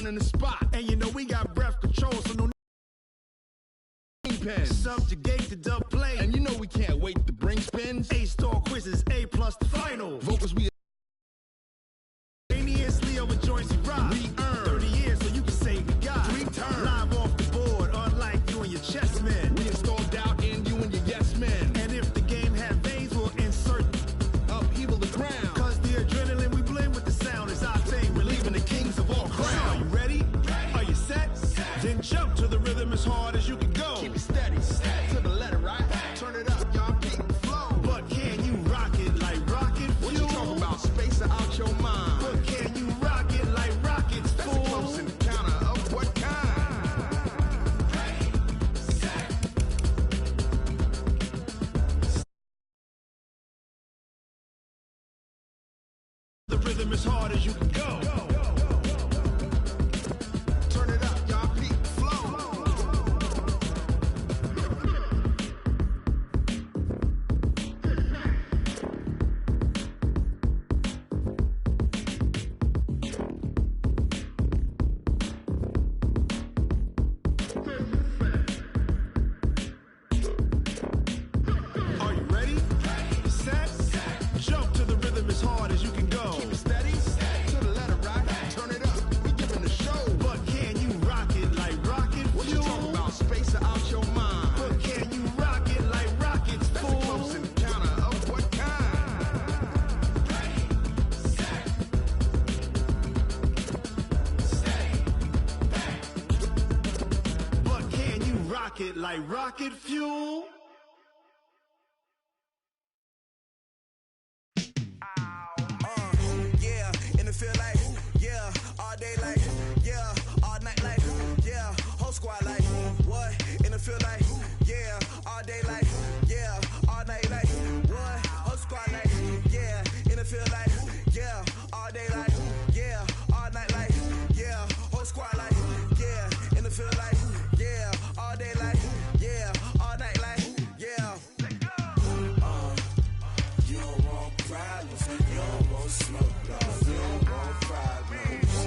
running the spot. And you know we got breath control, so no pen. Subjugate the dub play. And you know we can't wait to bring spins. A-star quizzes, A+ the final. Vocals we Leo and Joyce rock. We earn 30 years so you can say we got 3 turns. Live off the board, unlike you and your chess men. We install doubt in you and your yes men. And if the game had veins, we'll insert upheaval the crown. Cause the adrenaline we blend with the sound is our thing. Relieving the kings of all crowns. So are you ready? Are you set? Then jump to the rhythm as hard as you can go. Keep it steady, to the letter, right? Turn it up, y'all, keep the flow. But can you rock it like rocket fuel? What you talking about? Space out your mind. But can you rock it like rockets, That's fool? a close encounter of what kind? The rhythm as hard as you can go. Turn it up, y'all, keep the flow. Are you ready? Set? Jump to the rhythm as hard as you can go. Keep it steady, to the letter, right? Turn it up, we giving the show. But can you rock it like rocket What you fuel? talking about? Space out your mind. But can you rock it like rockets, That's a fool? close encounter of what kind? But can you rock it like rocket fuel? Yeah, and it feel like, yeah, all day like, yeah, all night like, yeah, whole squad like, what? And it feel like, yeah, all day like, yeah, all night like, what? Whole squad like, yeah, and it feel like, yeah, all day like, yeah, all night like, yeah, whole squad like, yeah, and it feel like, yeah, all day like, yeah, all night like, yeah. You don't want problems, you don't want smoke, dog. You don't want problems.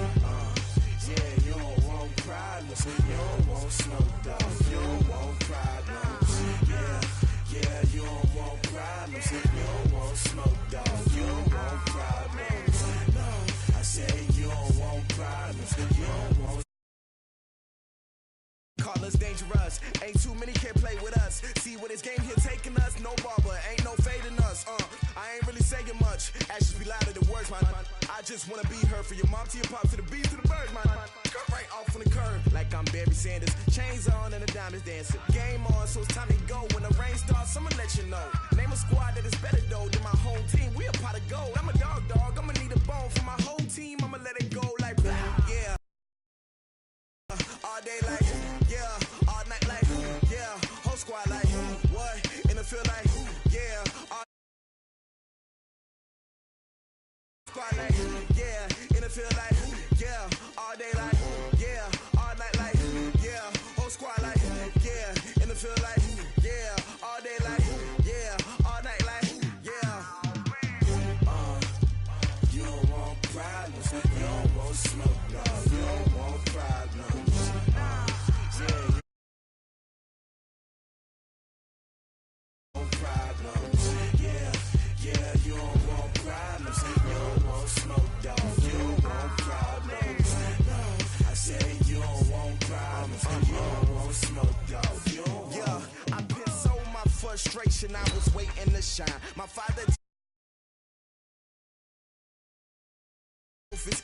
Yeah, you don't want problems, you don't want smoke, dog. You don't want problems. Yeah, you don't want problems, you don't want smoke, dog. You don't want problems. No, I said you don't want problems, you don't want. Call us dangerous, ain't too many can play with us. See what this game here taking us, no barber, ain't no fading us. I ain't really saying much, actions be louder than words, man. I just wanna be heard, for your mom to your pop, to the beat, to the bird, man. Cut right off on the curb, like I'm Barry Sanders. Chains on and the diamonds dancing. Game on, so it's time to go. When the rain starts, I'ma let you know. Name a squad that is better though than my whole team. We a pot of gold. I'm a dog, I'ma need a bone for my whole team. I'ma let it go like, yeah. All day like, yeah, all night like, yeah, whole squad like, what? And it feel like, yeah, all squad like, yeah, and it feel like, yeah, all day like, yeah, all night like, yeah, whole squad like, yeah, and it feel like, yeah, all day like, yeah, all night like, yeah. You don't want problems, you don't want smoke, no, you don't want problems. Problems. Yeah, you don't want problems. You don't want smoke, dog. You don't want problems. No, I said you don't want problems. You don't want smoke, dog. You don't want. I pissed so my frustration. I was waiting to shine. My father is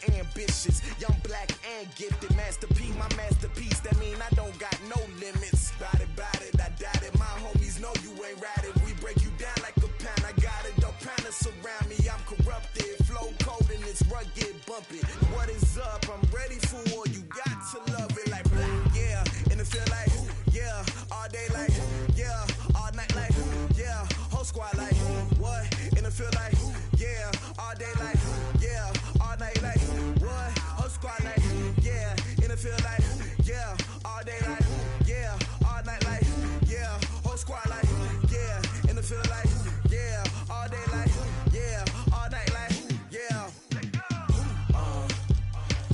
ambitious, young, black, and gifted. Masterpiece, my masterpiece. That mean I don't got no limits. Bout it, I doubt it. My homies know you ain't ratted. We break you down like a pound. I got it, don't pound us around me. I'm corrupted, flow cold and it's rugged, bumpy. What is up? I'm ready for war. You got to love it like black, yeah. And it feel like, yeah, all day like, yeah, all night like, yeah, whole squad like, what? And it feel like, yeah, all day like, yeah, all night like, what? Whole squad like, yeah, and it feel like, yeah, all day like, yeah, all night like, yeah, whole squad like, yeah, and it feel like, yeah, all day like, yeah, all night like, yeah.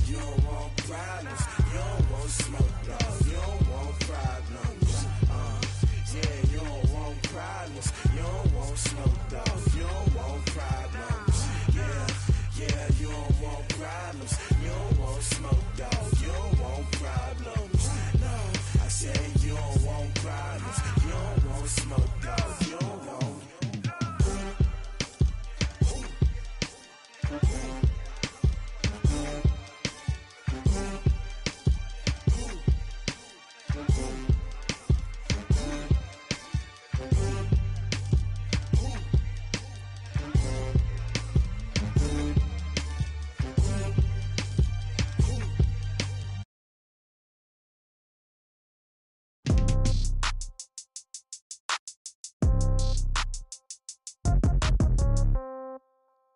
You don't want problems,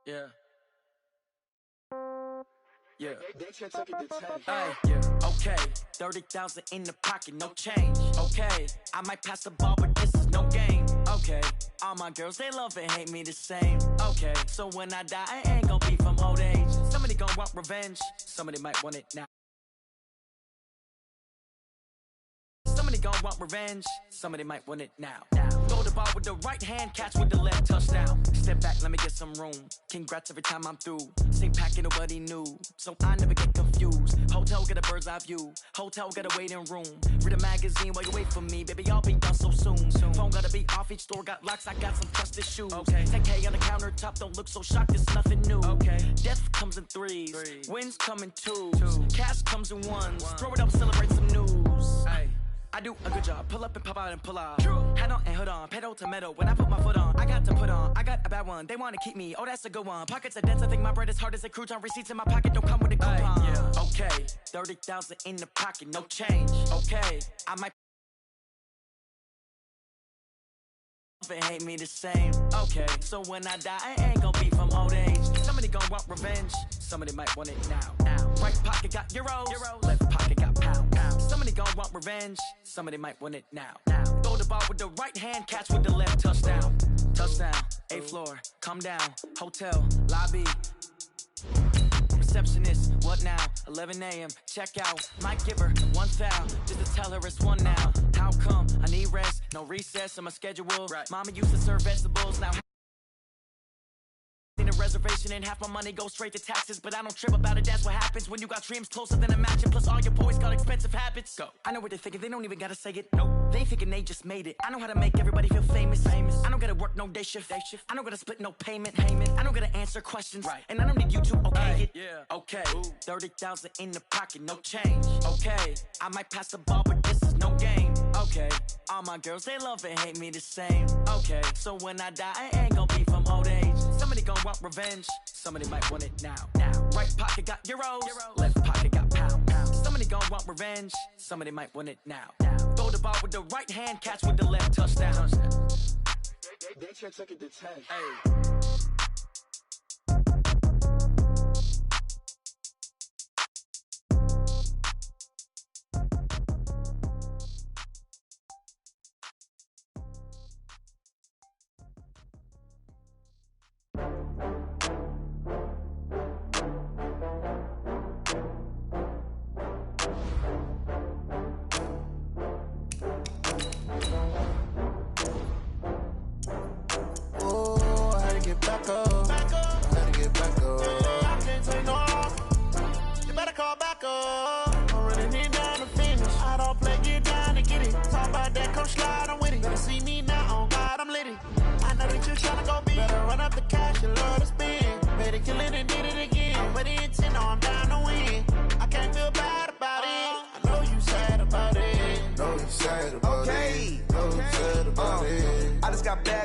Yeah. Yeah. Hey, yeah. Okay. 30,000 in the pocket, no change. Okay. I might pass the ball, but this is no game. Okay. All my girls, they love and hate me the same. Okay. So when I die, I ain't gon' be from old age. Somebody gon' want revenge. Somebody might want it now. Somebody gon' want revenge. Somebody might want it now. Throw the ball with the right hand, catch with the left, touchdown. Step back, let me get some room. Congrats every time I'm through. Same packet, nobody knew, so I never get confused. Hotel, get a bird's eye view. Hotel, get a waiting room. Read a magazine while you wait for me. Baby, I'll be done so soon. Phone gotta be off, each store got locks. I got some trusted shoes. Okay. 10K on the countertop, don't look so shocked, it's nothing new. Okay. Death comes in threes. Wins come in twos. Cash comes in ones. Throw it up, celebrate some news. Ay. I do a good job, pull up and pop out and pull out. True. Head on and hood on, pedal to metal. When I put my foot on, I got to put on. I got a bad one, they wanna keep me. Oh, that's a good one. Pockets are dense, I think my bread is hard as a crouton. Receipts in my pocket don't come with a coupon. Yeah. Okay, 30,000 in the pocket, no change. Okay, I might and hate me the same. Okay, so when I die, I ain't gon' be from old age. Somebody gon' want revenge. Somebody might want it now. Right pocket got euros. Left pocket got pounds. Somebody gon' want revenge. Somebody might want it now. Throw the ball with the right hand, catch with the left, touchdown. Touchdown, 8th floor, come down. Hotel, lobby. Receptionist, what now? 11 a.m. check out. Might give her one foul just to tell her it's one now. How come? I need rest, no recess on my schedule. Right. Mama used to serve vegetables, now a reservation and half my money goes straight to taxes. But I don't trip about it, that's what happens when you got dreams closer than a match. And plus all your boys got expensive habits. Go. I know what they're thinking, they don't even gotta say it. Nope. They thinking they just made it. I know how to make everybody feel famous. I don't gotta work no day shift. I don't gotta split no payment. I don't gotta answer questions. Right. And I don't need you to okay it. Yeah. Okay. 30,000 in the pocket, no change. Okay. I might pass the ball, but this is no game. Okay. All my girls, they love and hate me the same. Okay. So when I die, I ain't gon' be from old age. Somebody gon' want revenge. Somebody might want it now. Right pocket got euros. Left pocket got pounds. Somebody gon' want revenge. Somebody might want it now. Throw the ball with the right hand, catch with the left, touchdown. They can't take it to 10. Hey.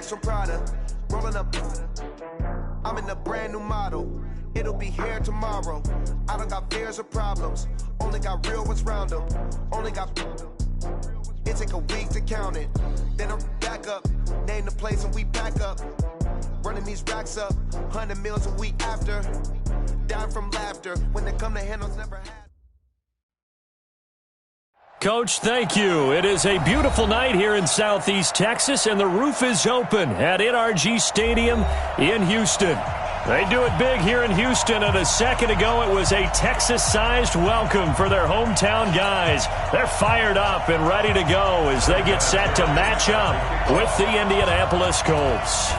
From Prada, rolling up. I'm in a brand new model. It'll be here tomorrow. I don't got fears or problems. Only got real ones round them. Only got. It take a week to count it. Then I'm back up. Name the place and we back up. Running these racks up. 100 meals a week after. Down from laughter. When they come to handles never had. Coach, thank you. It is a beautiful night here in Southeast Texas, and the roof is open at NRG Stadium in Houston. They do it big here in Houston, and a second ago it was a Texas-sized welcome for their hometown guys. They're fired up and ready to go as they get set to match up with the Indianapolis Colts.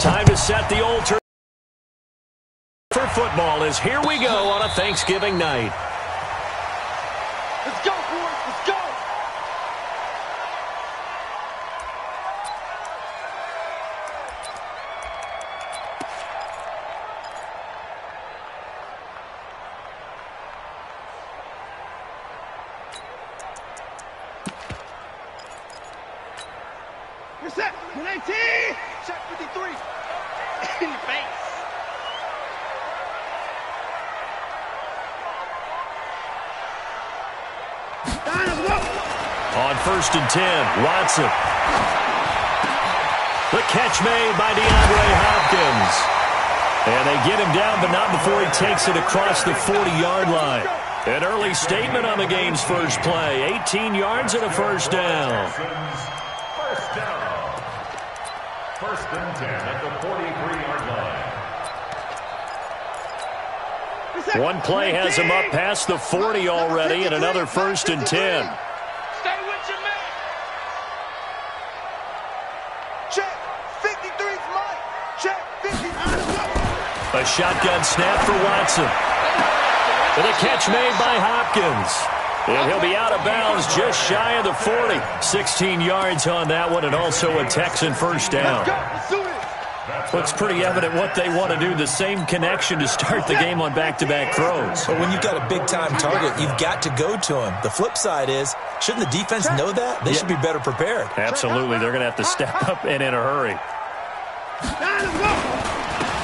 Time to set the altar for football as here we go on a Thanksgiving night. Let's go, boys. Let's go. You're set. 119. Check 53. In your face. On 1st and 10, Watson. The catch made by DeAndre Hopkins. And they get him down, but not before he takes it across the 40-yard line. An early statement on the game's first play. 18 yards and a first down. First down. First and 10 at the 43-yard line. One play has him up past the 40 already, and another first and 10. Stay with your man. Check. 53's Mike. Check. 50. A shotgun snap for Watson. And a catch made by Hopkins. And he'll be out of bounds just shy of the 40. 16 yards on that one, and also a Texan first down. Looks pretty evident what they want to do. The same connection to start the game on back-to-back throws. But when you've got a big-time target, you've got to go to him. The flip side is, shouldn't the defense know that? They should be better prepared. Absolutely. They're going to have to step up and in a hurry.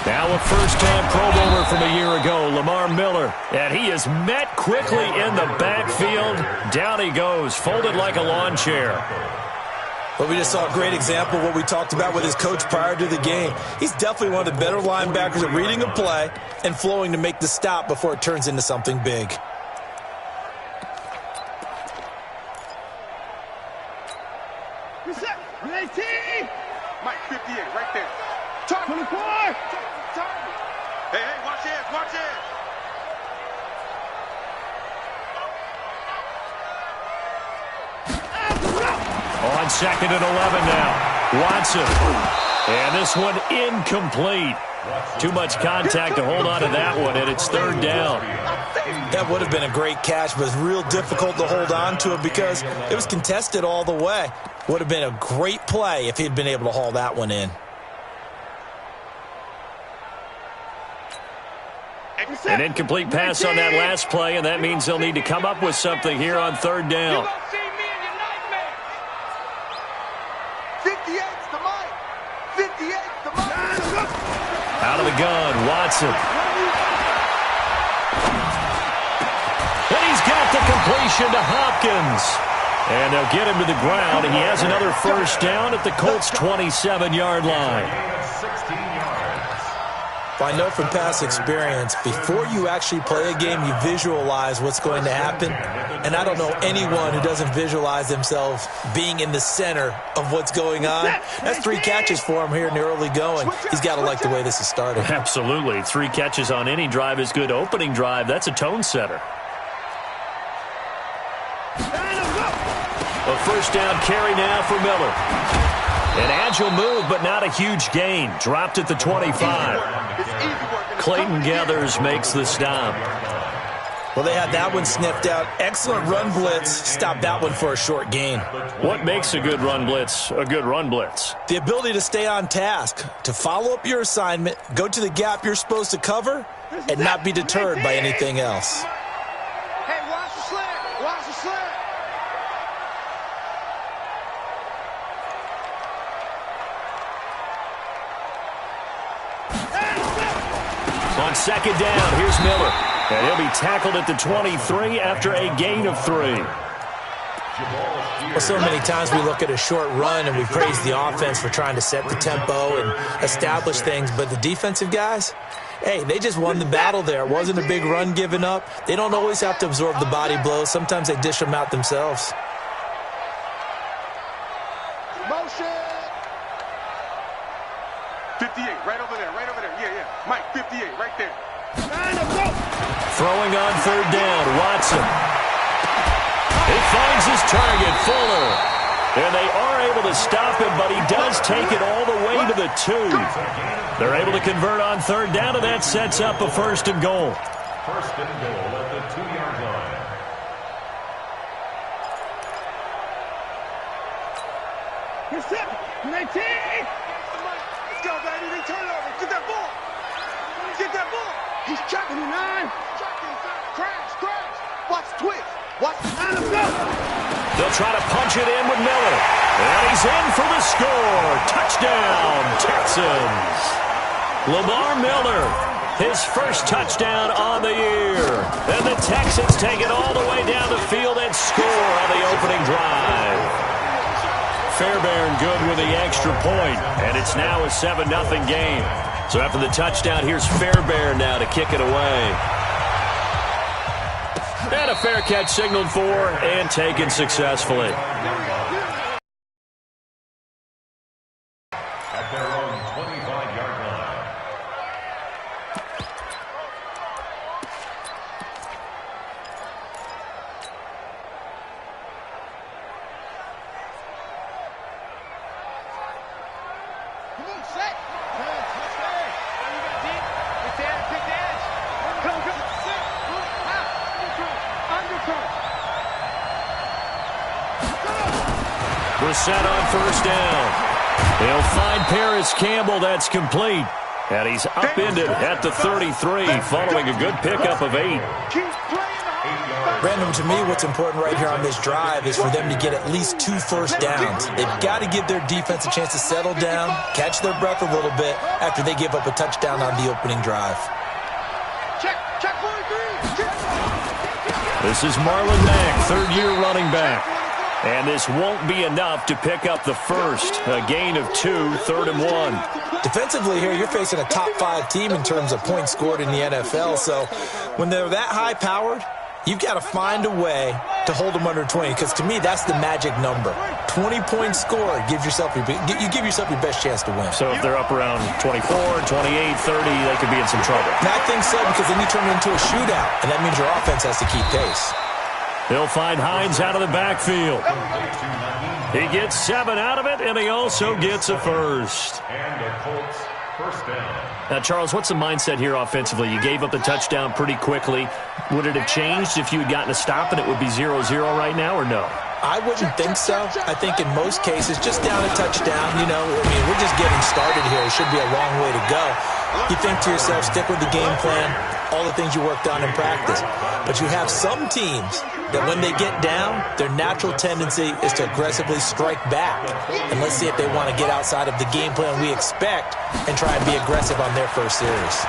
Now a first-time Pro Bowler from a year ago, Lamar Miller. And he is met quickly in the backfield. Down he goes, folded like a lawn chair. But we just saw a great example of what we talked about with his coach prior to the game. He's definitely one of the better linebackers at reading a play and flowing to make the stop before it turns into something big. Mike, 58, right there. 24. Hey, watch this, watch this. On second and 11 now. Watson. And this one incomplete. Too much contact to hold on to that one, and it's third down. That would have been a great catch, but it's real difficult to hold on to it because it was contested all the way. Would have been a great play if he'd been able to haul that one in. An incomplete pass on that last play, and that means they'll need to come up with something here on third down. 58's the Mike. 58's the Mike. Out of the gun, Watson. And he's got the completion to Hopkins. And they'll get him to the ground. He has another first down at the Colts' 27-yard line. I know from past experience, before you actually play a game, you visualize what's going to happen. And I don't know anyone who doesn't visualize themselves being in the center of what's going on. That's 3 catches for him here in the early going. He's got to like the way this is starting. Absolutely. 3 catches on any drive is good. Opening drive, that's a tone setter. A first down carry now for Miller. An agile move, but not a huge gain. Dropped at the 25. Clayton Gathers makes the stop. Well, they had that one sniffed out. Excellent run blitz. Stopped that one for a short gain. What makes a good run blitz a good run blitz? The ability to stay on task, to follow up your assignment, go to the gap you're supposed to cover, and not be deterred by anything else. Hey, watch the slant. Watch the slant. On second down, here's Miller. And he'll be tackled at the 23 after a gain of 3. Well, so many times we look at a short run and we praise the offense for trying to set the tempo and establish things, but the defensive guys, hey, they just won the battle there. It wasn't a big run given up. They don't always have to absorb the body blows. Sometimes they dish them out themselves. Motion. 58, right over there, right over there. Yeah. Mike, 58, right there. Throwing on third down, Watson. He finds his target, Fuller. And they are able to stop him, but he does take it all the way to the 2. They're able to convert on third down, and that sets up a first and goal. First and goal at the 2-yard line. Here's 19. Let's go, baby. They turn over. Get that ball. Get that ball. He's checking the 9. Crash. Watch the twist. Watch the go. They'll try to punch it in with Miller. And he's in for the score. Touchdown, Texans. Lamar Miller, his first touchdown on the year. And the Texans take it all the way down the field and score on the opening drive. Fairbairn good with the extra point, and it's now a 7-0 game. So after the touchdown, here's Fairbairn now to kick it away. And a fair catch signaled for and taken successfully. At their own 25-yard line. Come on, set. Pick the edge. Come, sit. Underthrow. Brissett on first down. They'll find Paris Campbell. That's complete. And he's upended at the 33 following a good pickup of 8. Brandon, to me, what's important right here on this drive is for them to get at least 2 first downs. They've got to give their defense a chance to settle down, catch their breath a little bit after they give up a touchdown on the opening drive. Check 43. This is Marlon Mack, third-year running back. And this won't be enough to pick up the first. A gain of 2, 3rd and 1. Defensively here, you're facing a top 5 team in terms of points scored in the NFL. So when they're that high-powered, you've got to find a way to hold them under 20, because to me, that's the magic number. 20 points scored gives yourself you give yourself your best chance to win. So if they're up around 24, 28, 30, they could be in some trouble. And I think so, because then you turn it into a shootout, and that means your offense has to keep pace. They'll find Hines out of the backfield. He gets 7 out of it, and he also gets a first. And the Colts first down. Now, Charles, what's the mindset here offensively? You gave up the touchdown pretty quickly. Would it have changed if you had gotten a stop and it would be 0-0 right now, or no? I wouldn't think so. I think in most cases, just down a touchdown, we're just getting started here. It should be a long way to go. You think to yourself, stick with the game plan, all the things you worked on in practice. But you have some teams that when they get down, their natural tendency is to aggressively strike back. And let's see if they want to get outside of the game plan we expect and try and be aggressive on their first series.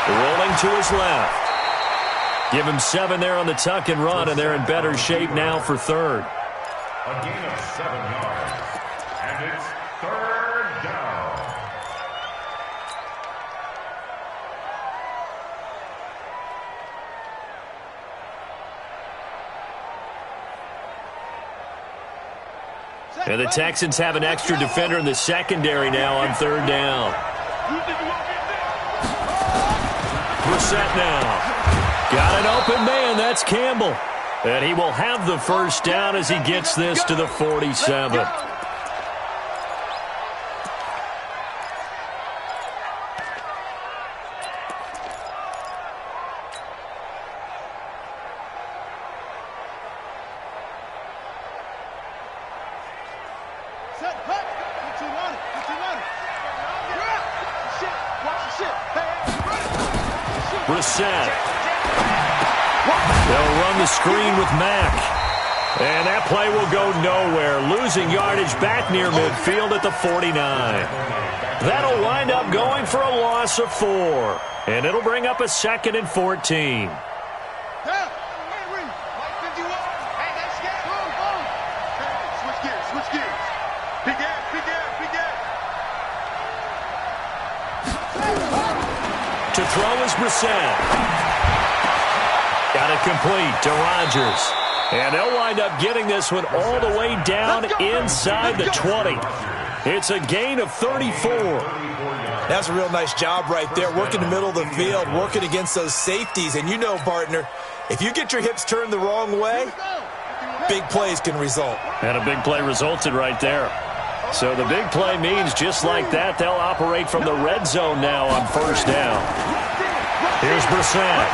Rolling to his left. Give him 7 there on the tuck and run, and they're in better shape now for 3rd. A gain of 7 yards. And it's 3rd down. And the Texans have an extra defender in the secondary now on 3rd down. Brissett now. Got an open man. That's Campbell. And he will have the first down as he gets this to the 47. Brissett. They'll run the screen with Mack. And that play will go nowhere. Losing yardage back near midfield at the 49. That'll wind up going for a loss of 4. And it'll bring up a 2nd and 14. Switch gears. Big air. To throw is Brissett. Got it complete to Rodgers. And they'll wind up getting this one all the way down inside the 20. It's a gain of 34. That's a real nice job right there, working the middle of the field, working against those safeties. And partner, if you get your hips turned the wrong way, big plays can result. And a big play resulted right there. So the big play means just like that, they'll operate from the red zone now on 1st down. Here's Brissett.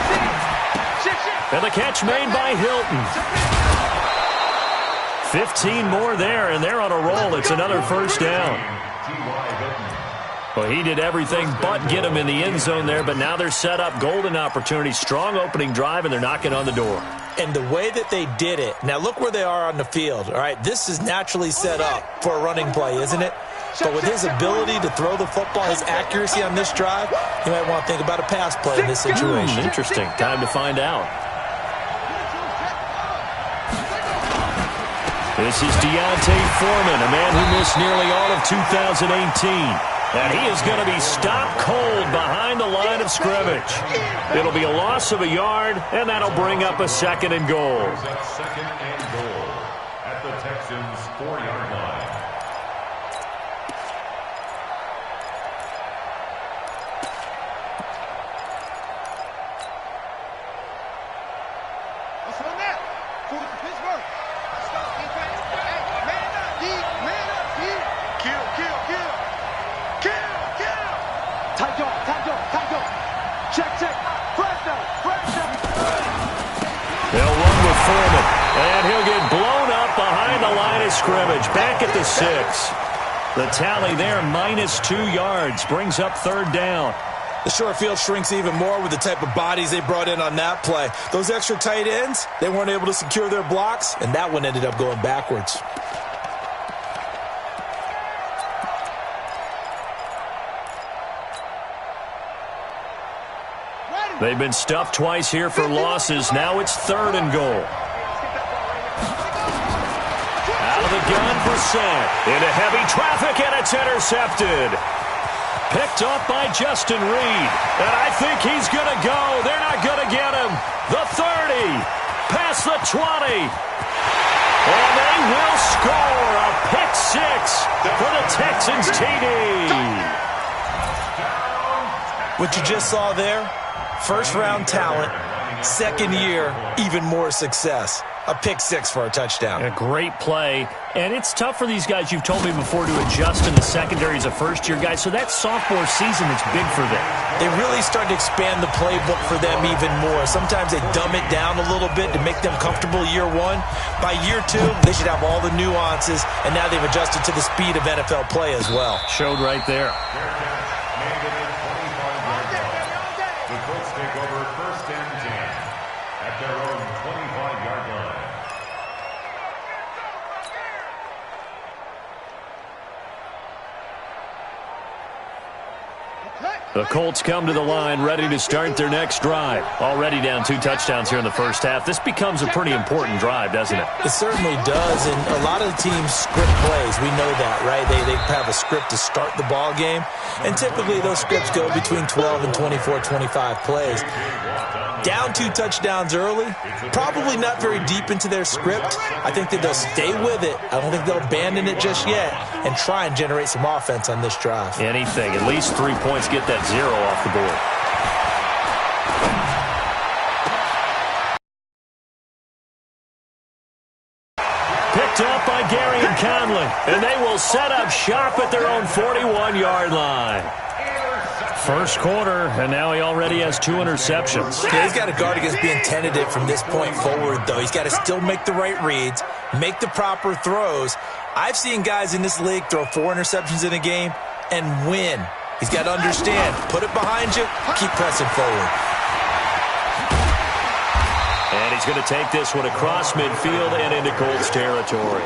And the catch made by Hilton. 15 more there, and they're on a roll. It's another 1st down. Well, he did everything but get him in the end zone there, but now they're set up. Golden opportunity, strong opening drive, and they're knocking on the door. And the way that they did it, now look where they are on the field. All right, this is naturally set up for a running play, isn't it? But with his ability to throw the football, his accuracy on this drive, you might want to think about a pass play in this situation. Interesting. Time to find out. This is Deontay Foreman, a man who missed nearly all of 2018. And he is going to be stopped cold behind the line of scrimmage. It'll be a loss of a yard, and that'll bring up a 2nd and goal. Second and goal at the Texans' 4-yard line. Let's run that. Pittsburgh. Stop defense. Hey, man up, D. Man up, D. Kill, kill, kill. Kill, kill. Tight dog, tight dog, tight dog. Check, check. Fresh down, fresh down. They'll run with Foreman, and he'll get blown up behind the line of scrimmage. Back at the 6. The tally there, -2 yards, brings up 3rd down. The short field shrinks even more with the type of bodies they brought in on that play. Those extra tight ends, they weren't able to secure their blocks, and that one ended up going backwards. They've been stuffed twice here for losses. Now it's 3rd and goal. Out of the gun for Sent. Into heavy traffic, and it's intercepted. Picked up by Justin Reed. And I think he's going to go. They're not going to get him. The 30. Past the 20. And they will score a pick 6 for the Texans TD. What you just saw there, first-round talent, 2nd year, even more success. A pick 6 for a touchdown. A great play. And it's tough for these guys, you've told me before, to adjust in the secondary as a first-year guy. So that sophomore season is big for them. They really start to expand the playbook for them even more. Sometimes they dumb it down a little bit to make them comfortable year 1. By year 2, they should have all the nuances, and now they've adjusted to the speed of NFL play as well. Showed right there. The Colts take over 1st and 10 at their own 25-yard line. The Colts come to the line ready to start their next drive. Already down 2 touchdowns here in the first half. This becomes a pretty important drive, doesn't it? It certainly does, and a lot of the teams script plays. We know that, right? They have a script to start the ball game, and typically those scripts go between 12 and 24, 25 plays. Down 2 touchdowns early, probably not very deep into their script. I think that they'll stay with it. I don't think they'll abandon it just yet and try and generate some offense on this drive. Anything. At least 3 points, get that 0 off the board. Picked up by Gary and Conley, and they will set up shop at their own 41-yard line. First quarter, and now he already has 2 interceptions. Yeah, he's got to guard against being tentative from this point forward, though. He's got to still make the right reads, make the proper throws. I've seen guys in this league throw 4 interceptions in a game and win. He's got to understand, put it behind you, keep pressing forward. And he's going to take this one across midfield and into Colts territory.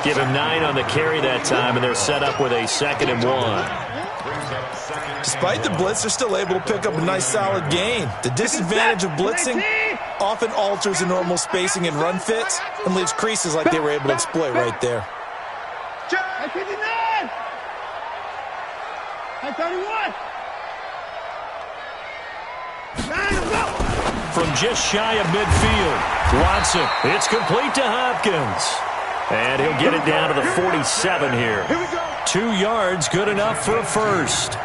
Give him 9 on the carry that time, and they're set up with a 2nd and 1. Despite the blitz, they're still able to pick up a nice solid gain. The disadvantage of blitzing often alters the normal spacing and run fits and leaves creases like they were able to exploit right there. 59! 31! 9 From just shy of midfield, Watson, it's complete to Hopkins. And he'll get it down to the 47 here. 2 yards, good enough for a first.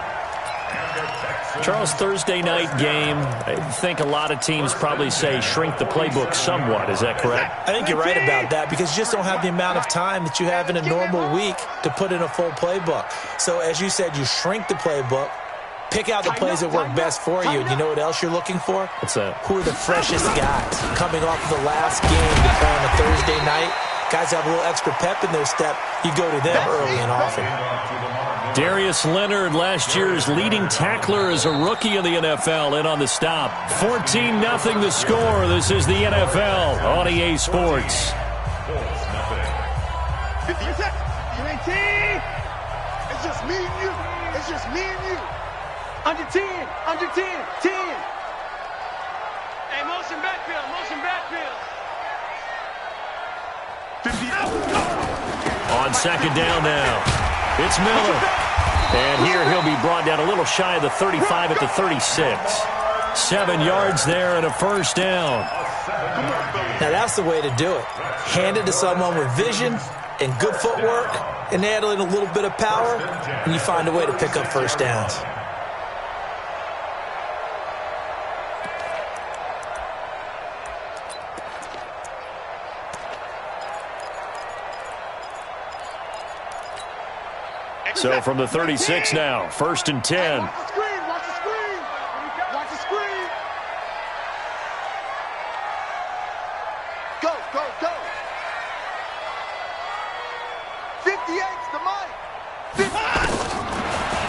Charles, Thursday night game, I think a lot of teams probably say shrink the playbook somewhat. Is that correct? I think you're right about that because you just don't have the amount of time that you have in a normal week to put in a full playbook. So as you said, you shrink the playbook, pick out the plays that work best for you. And you know what else you're looking for? What's that? Who are the freshest guys coming off of the last game to play on a Thursday night? Guys have a little extra pep in their step. You go to them early and often. Darius Leonard, last year's leading tackler as a rookie in the NFL, in on the stop. 14-0 the score. This is the NFL on EA Sports. 19! It's just me and you. It's just me and you. Under 10, 10. Hey, motion backfield. 50 out. on second down now. It's Miller. And here he'll be brought down a little shy of the 35 at the 36. 7 yards there and a first down. Now that's the way to do it. Hand it to someone with vision and good footwork and add in a little bit of power, and you find a way to pick up first downs. So from the 36 now, 1st and 10. Watch the screen, watch the screen. Watch the screen. Go, go, go. 58's the mic.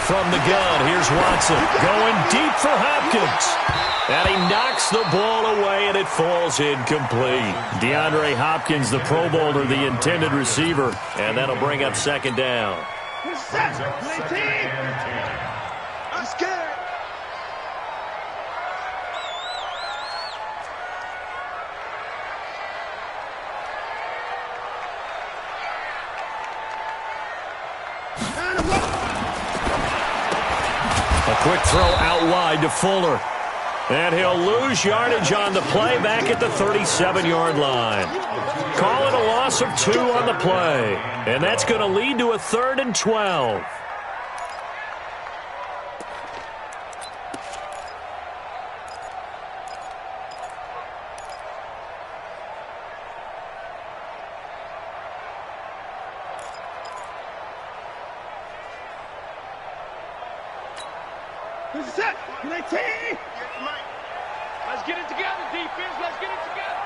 From the gun, here's Watson going deep for Hopkins. And he knocks the ball away, and it falls incomplete. DeAndre Hopkins, the Pro Bowler, the intended receiver, and that'll bring up second down. I'm scared. A quick throw out wide to Fuller. And he'll lose yardage on the play back at the 37-yard line. Call it a loss of 2 on the play. And that's going to lead to a 3rd and 12. Who's set? 19. Let's get it together, defense. Let's get it together.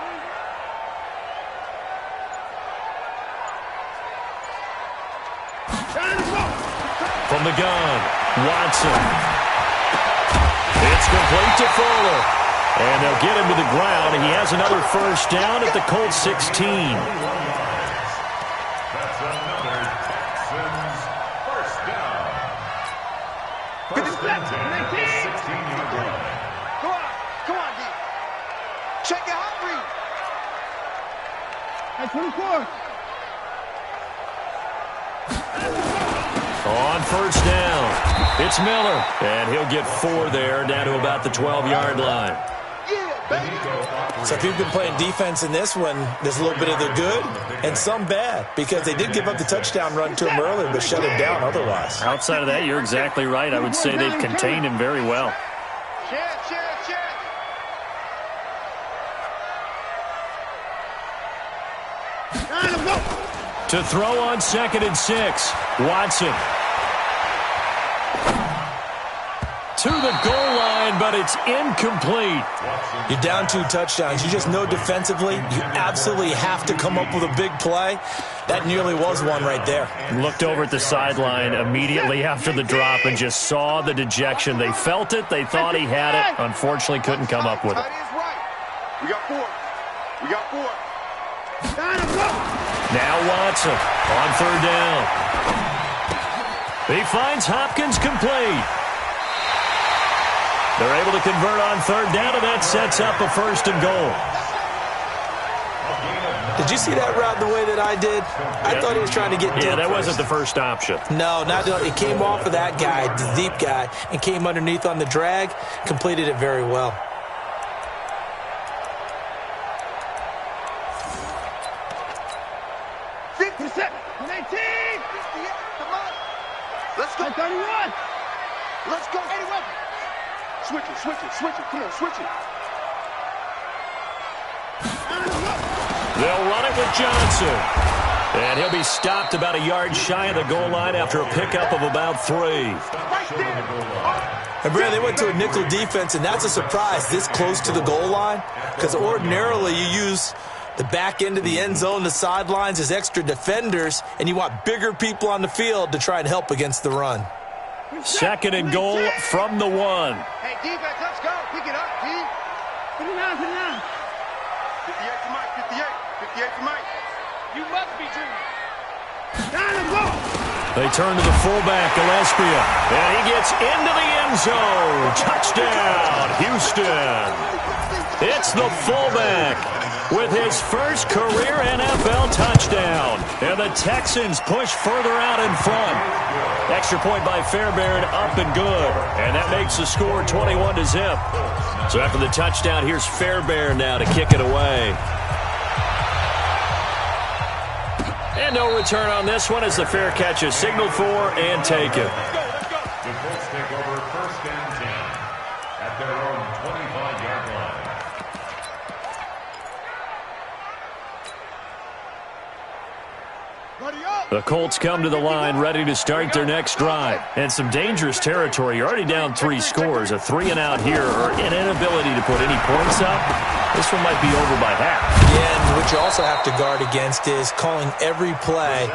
From the gun, Watson. It's complete to Fuller. And they'll get him to the ground. He has another first down at the Colts 16. That's another Texans first down. First and 10 at the 16-yard line. Come on, D. Check your hot read. At 24. On first down, it's Miller. And he'll get 4 there, down to about the 12-yard line. So if you've been playing defense in this one, there's a little bit of the good and some bad, because they did give up the touchdown run to him earlier, but shut him down otherwise. Outside of that, you're exactly right. I would say they've contained him very well. To throw on 2nd and 6, Watson. To the goal line, but it's incomplete. You're down 2 touchdowns. You just know defensively you absolutely have to come up with a big play. That nearly was one right there. Looked over at the sideline immediately after the drop and just saw the dejection. They felt it. They thought he had it. Unfortunately, couldn't come up with it. We got 4. We got 4. Now Watson on 3rd down. He finds Hopkins complete. They're able to convert on 3rd down, and that sets up a 1st and goal. Did you see that route the way that I did? I thought he was trying to get deep. Yeah, that wasn't the first option. No, not it came off of that guy, the deep guy, and came underneath on the drag, completed it very well. Let's go. 31. Let's go. 81. Switch it, switch it, switch it. Come on, switch it. They'll run it with Johnson. And he'll be stopped about a yard shy of the goal line after a pickup of about 3. Right there. And Brad, they went to a nickel defense, and that's a surprise this close to the goal line, because ordinarily you use the back end of the end zone, the sidelines as extra defenders, and you want bigger people on the field to try and help against the run. 2nd and goal from the 1. Hey, defense, let's go. Pick it up, D. 59, 59. 58 for Mike, 58. 58 for Mike. You must be dreaming. They turn to the fullback, Gillespie, and he gets into the end zone. Touchdown, Houston. It's the fullback. with his first career NFL touchdown. And the Texans push further out in front. Extra point by Fairbairn, up and good. And that makes the score 21-0. So after the touchdown, here's Fairbairn now to kick it away. And no return on this one as the fair catch is signaled for and taken. The Colts take over 1st and 10 at their own 25-yard line. The Colts come to the line ready to start their next drive. And some dangerous territory. You're already down 3 scores. A 3-and-out here or an inability to put any points up. This one might be over by half. Yeah, and what you also have to guard against is calling every play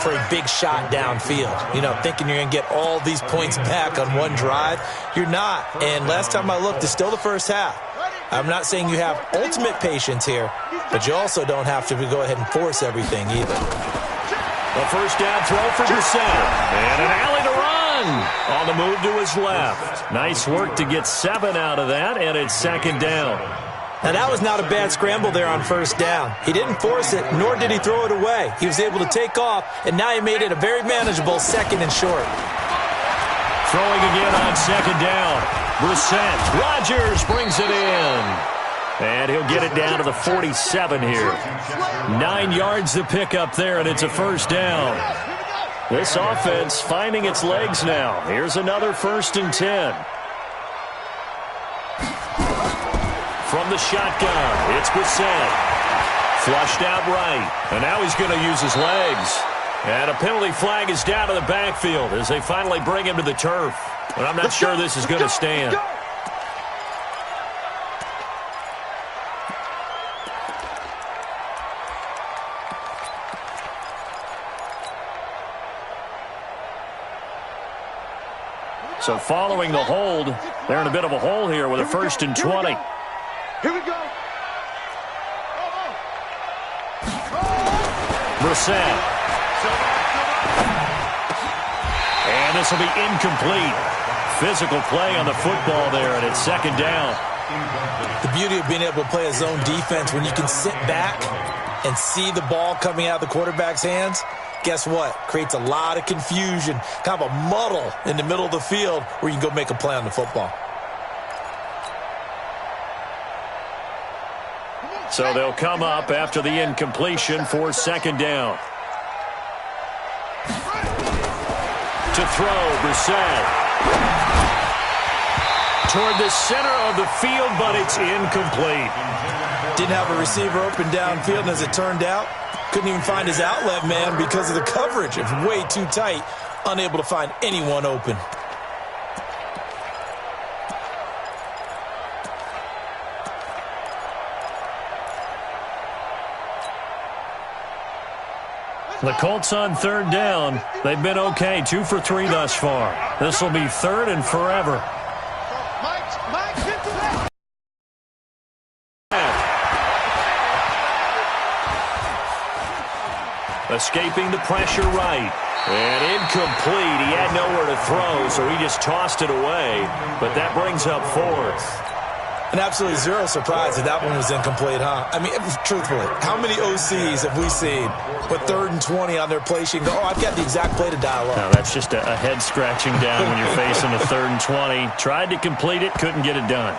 for a big shot downfield. You know, thinking you're going to get all these points back on one drive. You're not. And last time I looked, it's still the first half. I'm not saying you have ultimate patience here, but you also don't have to go ahead and force everything either. A first down throw for Brissett. And an alley to run. On the move to his left. Nice work to get 7 out of that, and it's 2nd down. Now, that was not a bad scramble there on 1st down. He didn't force it, nor did he throw it away. He was able to take off, and now he made it a very manageable 2nd and short. Throwing again on 2nd down. Brissett. Rodgers brings it in. And he'll get it down to the 47 here. 9 yards to pick up there, and it's a 1st down. This offense finding its legs now. Here's another 1st and 10. From the shotgun, it's Brissett. Flushed out right, and now he's going to use his legs. And a penalty flag is down to the backfield as they finally bring him to the turf. But I'm not sure this is going to stand. So following the hold, they're in a bit of a hole here with a 1st and 20. Here we go. Brissett. And this will be incomplete. Physical play on the football there, and it's 2nd down. The beauty of being able to play a zone defense when you can sit back and see the ball coming out of the quarterback's hands, guess what? Creates a lot of confusion, kind of a muddle in the middle of the field where you can go make a play on the football. So they'll come up after the incompletion for 2nd down. To throw, Brissett. Toward the center of the field, but it's incomplete. Didn't have a receiver open downfield, and as it turned out, couldn't even find his outlet man because of the coverage. It was way too tight, unable to find anyone open. The Colts on 3rd down. They've been okay, 2 for 3 thus far. This will be 3rd and forever. Escaping the pressure right. And incomplete. He had nowhere to throw, so he just tossed it away. But that brings up 4th. And absolutely zero surprise that one was incomplete, huh? I mean, truthfully, how many OCs have we seen with 3rd and 20 on their play sheet and go, oh, I've got the exact play to dial up? No, that's just a head scratching down when you're facing a 3rd and 20. Tried to complete it, couldn't get it done.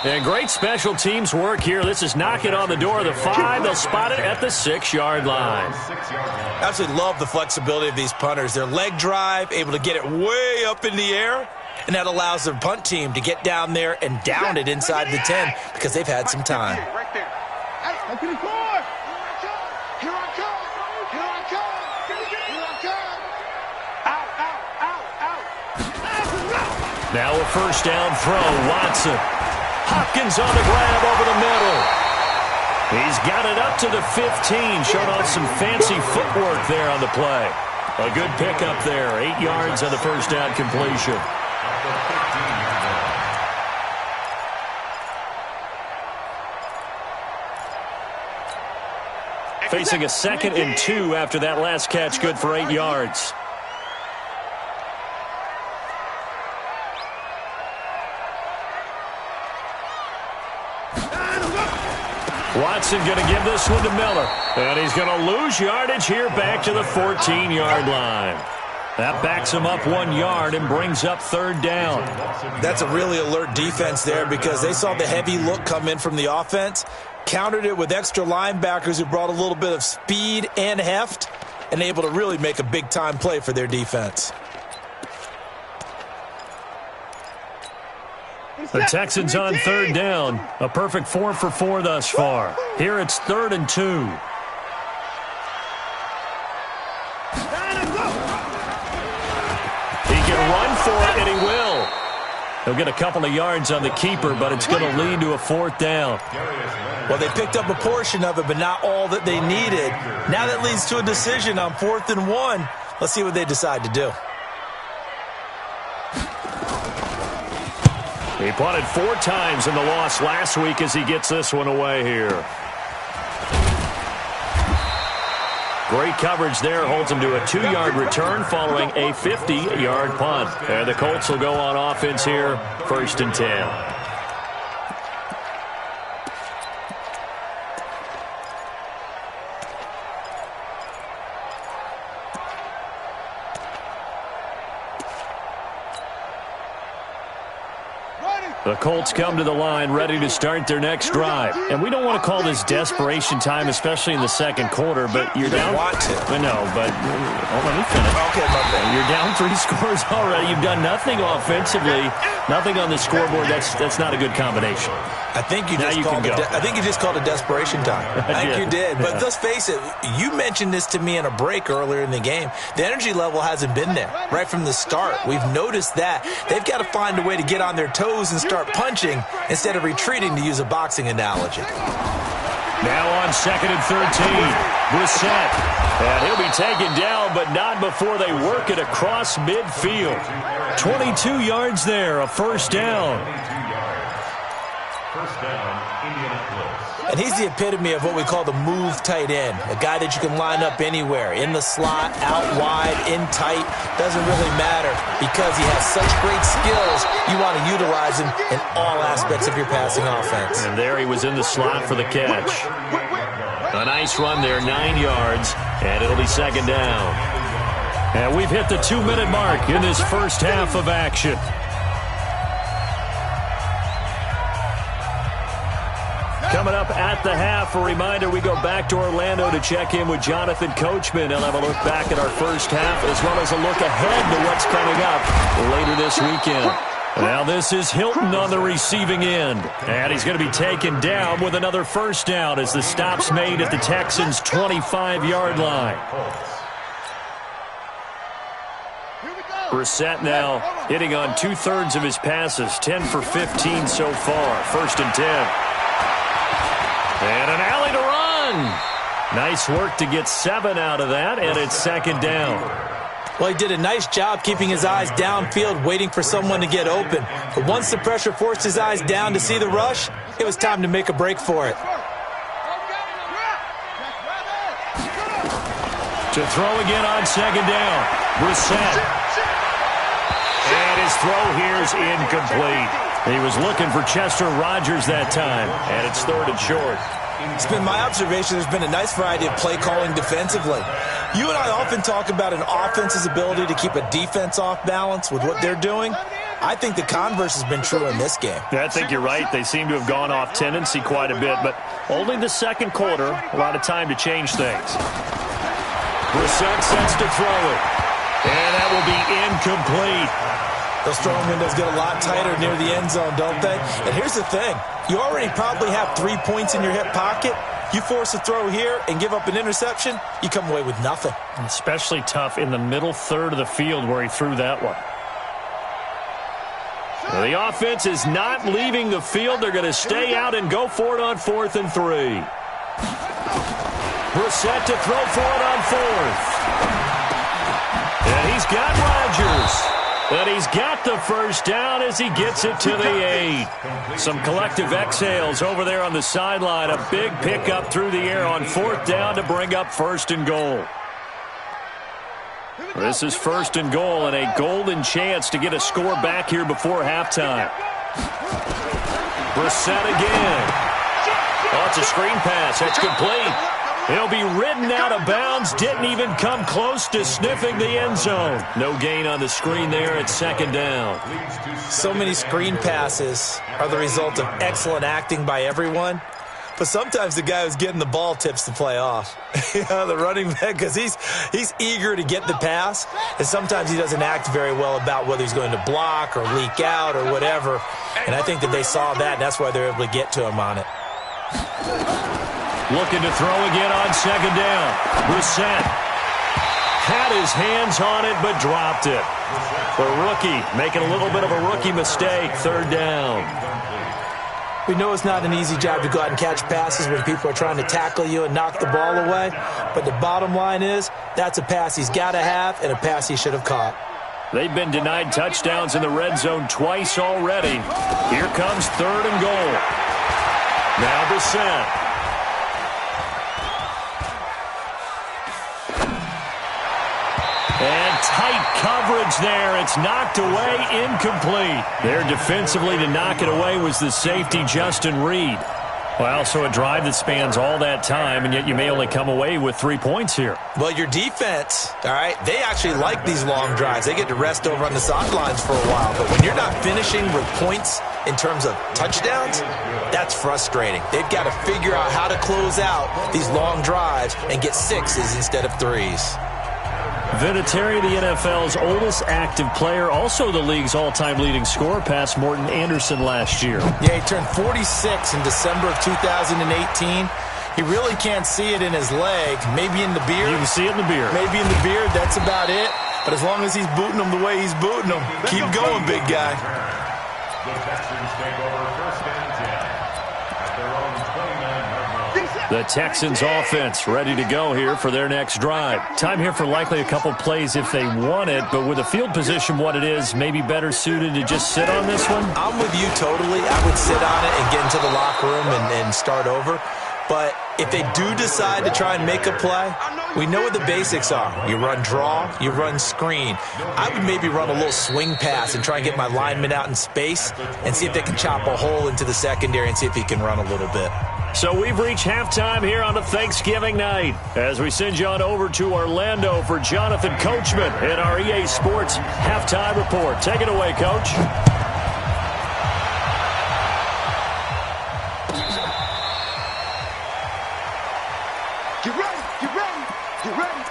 And great special teams work here. This is knocking on the door of the 5. They'll spot it at the 6-yard line. I absolutely love the flexibility of these punters. Their leg drive, able to get it way up in the air, and that allows their punt team to get down there and down it inside the 10 because they've had some time. Right there. Hey, open the door. Here I come. Here I come. Here I come. Out, out, out, out. Now a 1st down throw. Watson. Hopkins on the grab over the middle. He's got it up to the 15, showing off some fancy footwork there on the play. A good pickup there, 8 yards on the 1st down completion. Facing a 2nd and 2 after that last catch, good for 8 yards. Watson going to give this one to Miller. And he's going to lose yardage here back to the 14-yard line. That backs him up 1 yard and brings up third down. That's a really alert defense there because they saw the heavy look come in from the offense, countered it with extra linebackers who brought a little bit of speed and heft, and able to really make a big-time play for their defense. The Texans on third down. A perfect 4 for 4 thus far. Here it's 3rd and 2. Run for it, and he will. He'll get a couple of yards on the keeper, but it's going to lead to a 4th down. Well, they picked up a portion of it, but not all that they needed. Now that leads to a decision on 4th and 1. Let's see what they decide to do. He punted 4 times in the loss last week as he gets this one away here. Great coverage there, holds him to a 2-yard return following a 50-yard punt. And the Colts will go on offense here, 1st and 10. The Colts come to the line ready to start their next drive. And we don't want to call this desperation time, especially in the second quarter, but you're down. Want to. No, but let me finish. Okay, my bad. You're down 3 scores already. You've done nothing offensively, nothing on the scoreboard. That's not a good combination. I think you just called it desperation time. I think you did. But let's face it, you mentioned this to me in a break earlier in the game. The energy level hasn't been there right from the start. We've noticed that. They've got to find a way to get on their toes and start punching instead of retreating, to use a boxing analogy. Now on 2nd and 13, Brissett. And he'll be taken down, but not before they work it across midfield. 22 yards there, a 1st down. First down, Indianapolis. And he's the epitome of what we call the move tight end, a guy that you can line up anywhere, in the slot, out wide, in tight, doesn't really matter because he has such great skills. You want to utilize him in all aspects of your passing offense. And there he was in the slot for the catch. A nice run there, 9 yards, and it'll be 2nd down. And we've hit the 2-minute mark in this first half of action. Coming up at the half, a reminder, we go back to Orlando to check in with Jonathan Coachman. He'll have a look back at our first half as well as a look ahead to what's coming up later this weekend. Now this is Hilton on the receiving end. And he's going to be taken down with another 1st down as the stop's made at the Texans' 25-yard line. Brissett now hitting on 2/3 of his passes, 10 for 15 so far. 1st and 10. And an alley to run. Nice work to get 7 out of that, and it's 2nd down. Well, he did a nice job keeping his eyes downfield, waiting for someone to get open. But once the pressure forced his eyes down to see the rush, it was time to make a break for it. To throw again on 2nd down. Brissett. And his throw here is incomplete. He was looking for Chester Rogers that time, and it's 3rd and short. It's been my observation there's been a nice variety of play calling defensively. You and I often talk about an offense's ability to keep a defense off balance with what they're doing. I think the converse has been true in this game. Yeah, I think you're right. They seem to have gone off tendency quite a bit, but only the second quarter, a lot of time to change things. Brissett sets to throw it, and that will be incomplete. Those throwing windows get a lot tighter near the end zone, don't they? And here's the thing. You already probably have 3 points in your hip pocket. You force a throw here and give up an interception, you come away with nothing. Especially tough in the middle third of the field where he threw that one. Well, the offense is not leaving the field. They're going to stay out and go for it on 4th and 3. Brissett to throw for it on 4th. And he's got Rodgers. And he's got the 1st down as he gets it to the 8. Some collective exhales over there on the sideline. A big pickup through the air on 4th down to bring up 1st and goal. This is 1st and goal and a golden chance to get a score back here before halftime. Brissett again. Oh, It's a screen pass. It's complete. He'll be ridden out of bounds. Didn't even come close to sniffing the end zone. No gain on the screen there at second down. So many screen passes are the result of excellent acting by everyone. But sometimes the guy who's getting the ball tips the play off. The running back, because he's eager to get the pass, and sometimes he doesn't act very well about whether he's going to block or leak out or whatever. And I think that they saw that, and that's why they're able to get to him on it. Looking to throw again on second down. Brissett had his hands on it, but dropped it. The rookie making a little bit of a rookie mistake, third down. We know it's not an easy job to go out and catch passes when people are trying to tackle you and knock the ball away. But the bottom line is, that's a pass he's got to have and a pass he should have caught. They've been denied touchdowns in the red zone twice already. Here comes third and goal. Now Brissett. And tight coverage there. It's knocked away, incomplete. There defensively to knock it away was the safety, Justin Reed. Well, so a drive that spans all that time, and yet you may only come away with 3 points here. Well, your defense, all right, they actually like these long drives. They get to rest over on the sidelines for a while. But when you're not finishing with points in terms of touchdowns, that's frustrating. They've got to figure out how to close out these long drives and get sixes instead of threes. Vinatieri, the NFL's oldest active player, also the league's all-time leading scorer, past Morton Anderson last year. Yeah, he turned 46 in December of 2018. He really can't see it in his leg, maybe in the beard. You can see it in the beard. Maybe in the beard, that's about it. But as long as he's booting them the way he's booting them, keep going, big guy. The Texans take over first and 10 at their own 29-yard line. The Texans offense ready to go here for their next drive. Time here for likely a couple plays if they want it, but with the field position what it is, maybe better suited to just sit on this one? I'm with you totally. I would sit on it and get into the locker room and start over. But if they do decide to try and make a play, we know what the basics are. You run draw, you run screen. I would maybe run a little swing pass and try and get my lineman out in space and see if they can chop a hole into the secondary and see if he can run a little bit. So we've reached halftime here on a Thanksgiving night as we send you on over to Orlando for Jonathan Coachman in our EA Sports Halftime Report. Take it away, Coach. Get ready, get ready, get ready.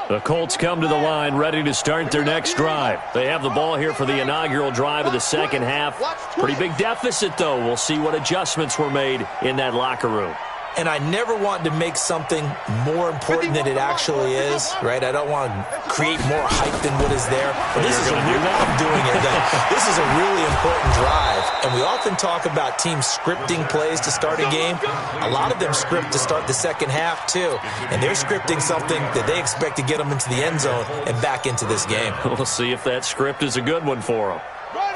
The Colts come to the line ready to start their next drive. They have the ball here for the inaugural drive of the second half. Pretty big deficit, though. We'll see what adjustments were made in that locker room. And I never want to make something more important than it actually is, right? I don't want to create more hype than what is there. But this is a real, I'm doing it then. This is a really important drive. And we often talk about teams scripting plays to start a game. A lot of them script to start the second half, too. And they're scripting something that they expect to get them into the end zone and back into this game. We'll see if that script is a good one for them.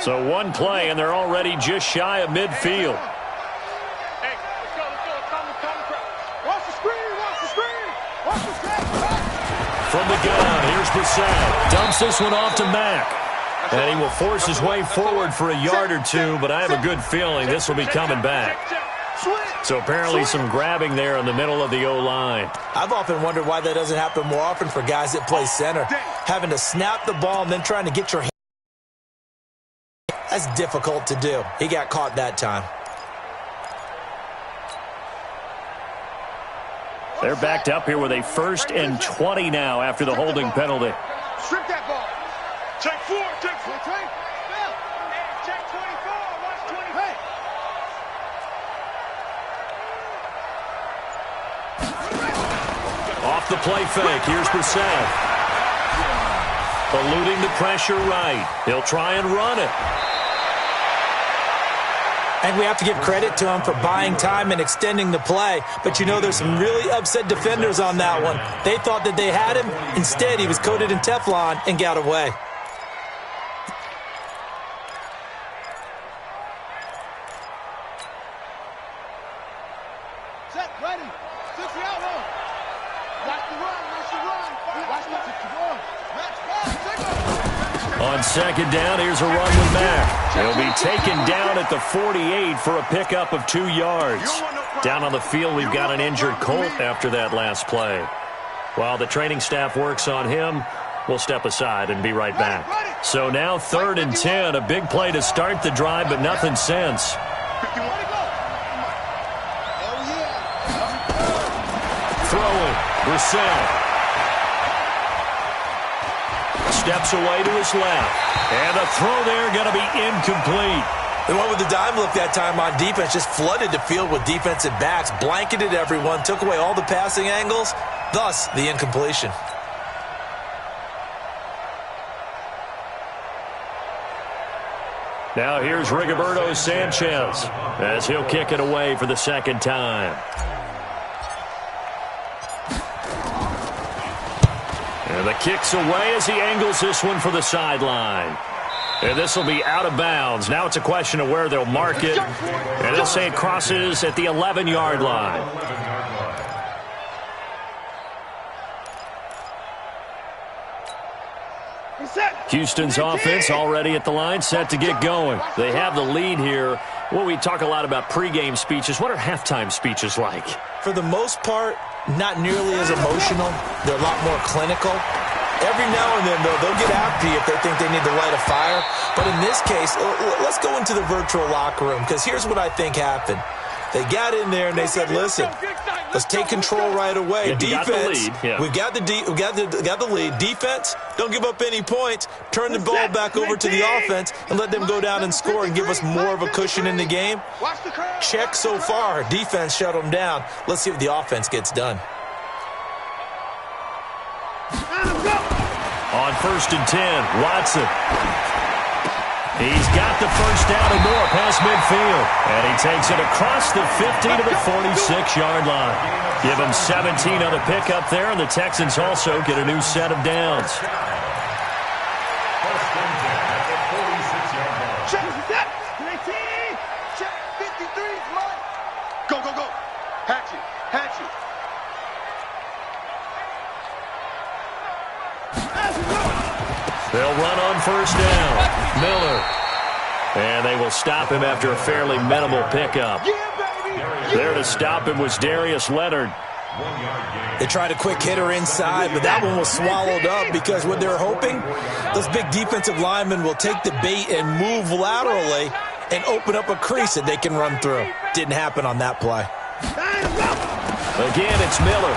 So one play, and they're already just shy of midfield. From the gun, here's Brissett. Dumps this one off to Mack. And he will force his way forward for a yard or two, but I have a good feeling this will be coming back. So apparently some grabbing there in the middle of the O-line. I've often wondered why that doesn't happen more often for guys that play center. Having to snap the ball and then trying to get your hand. That's difficult to do. He got caught that time. They're backed up here with a 1st and 20 now after the holding penalty. Strip that ball. Check 4, check 4. Check 24, watch 20. Off the play fake, here's Brissett. Eluding the pressure right. He'll try and run it. And we have to give credit to him for buying time and extending the play. But, you know, there's some really upset defenders on that one. They thought that they had him. Instead, he was coated in Teflon and got away. set, ready. 60 out long. Watch the run, watch the run. Watch the run. Match ball, On second down, here's a run with Mack. He'll be taken down at the 48 for a pickup of 2 yards. Down on the field, we've got an injured Colt after that last play. While the training staff works on him, we'll step aside and be right back. So now 3rd and 10, a big play to start the drive, but nothing since. Throwing, Brissett. Steps away to his left. And the throw there going to be incomplete. They went with the dime look that time on defense, just flooded the field with defensive backs, blanketed everyone, took away all the passing angles, thus the incompletion. Now here's Rigoberto Sanchez as he'll kick it away for the second time. And the kick's away as he angles this one for the sideline. And this will be out of bounds. Now it's a question of where they'll mark it. And they'll say it crosses at the 11-yard line. Houston's offense already at the line, set to get going. They have the lead here. Well, we talk a lot about pregame speeches. What are halftime speeches like? For the most part, not nearly as emotional. They're a lot more clinical. Every now and then, though, they'll get after you if they think they need to light a fire. But in this case, let's go into the virtual locker room, because here's what I think happened. They got in there and they said, listen, let's take control right away. Defense, we got the lead. Defense, don't give up any points. Turn the ball back over to the offense and let them go down and score and give us more of a cushion in the game. Check so far. Defense shut them down. Let's see if the offense gets done. On 1st and 10, Watson. He's got the first down and more past midfield. And he takes it across the 50 to the 46-yard line. Give him 17 on the pickup there, and the Texans also get a new set of downs. First and 10 at the 46-yard line. Check 53, run. Go, go, go. Hatch it, hatch it. They'll run on first down. Miller. And they will stop him after a fairly minimal pickup. There to stop him was Darius Leonard. They tried a quick hitter inside, but that one was swallowed up because what they're hoping, those big defensive linemen will take the bait and move laterally and open up a crease that they can run through. Didn't happen on that play. Again, it's Miller.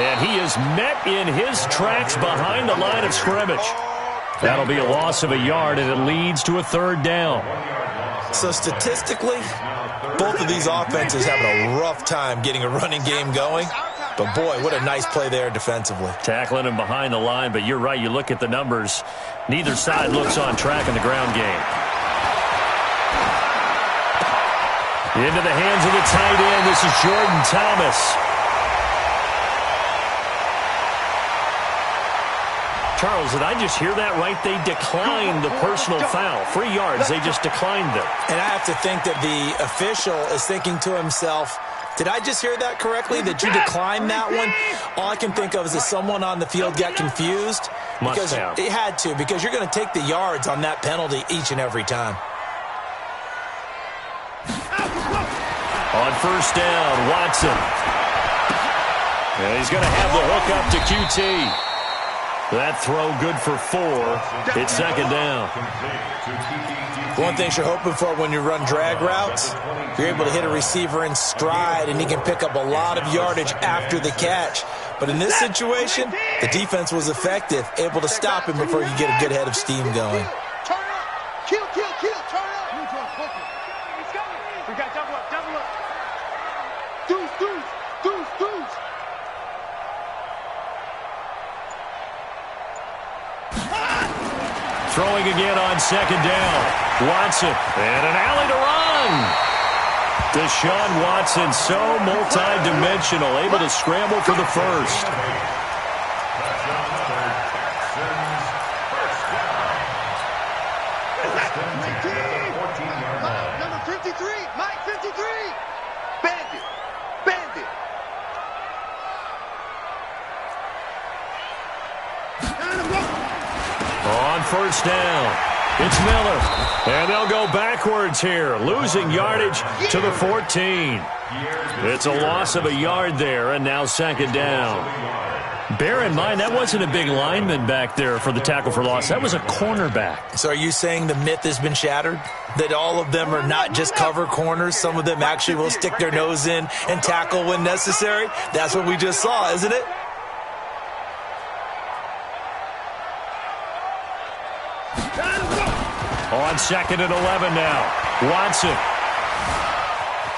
And he is met in his tracks behind the line of scrimmage. That'll be a loss of a yard, and it leads to a 3rd down. So statistically, both of these offenses having a rough time getting a running game going. But, boy, what a nice play there defensively. Tackling him behind the line, but you're right. You look at the numbers. Neither side looks on track in the ground game. Into the hands of the tight end. This is Jordan Thomas. Charles, did I just hear that right? They declined the personal foul. 3 yards, they just declined it. And I have to think that the official is thinking to himself, did I just hear that correctly, that you declined that one? All I can think of is that someone on the field got confused. Must have. It had to, because you're going to take the yards on that penalty each and every time. On first down, Watson. And he's going to have the hook up to QT. That throw good for 4. It's 2nd down. One thing you're hoping for when you run drag routes, you're able to hit a receiver in stride, and he can pick up a lot of yardage after the catch. But in this situation, the defense was effective, able to stop him before you get a good head of steam going. Turn up. Kill, kill, kill. Turn up. We got double up, double up. Deuce, deuce, deuce, deuce. Throwing again on 2nd down. Watson. And an alley to run. Deshaun Watson, so multi-dimensional, able to scramble for the first. Number 53, Mike 53. Bandit, bandit. first down. It's Miller. And they'll go backwards here, losing yardage to the 14. It's a loss of a yard there, and now second down. Bear in mind, that wasn't a big lineman back there for the tackle for loss. That was a cornerback. So are you saying the myth has been shattered? That all of them are not just cover corners? Some of them actually will stick their nose in and tackle when necessary? That's what we just saw, isn't it? On second and 11 now. Watson.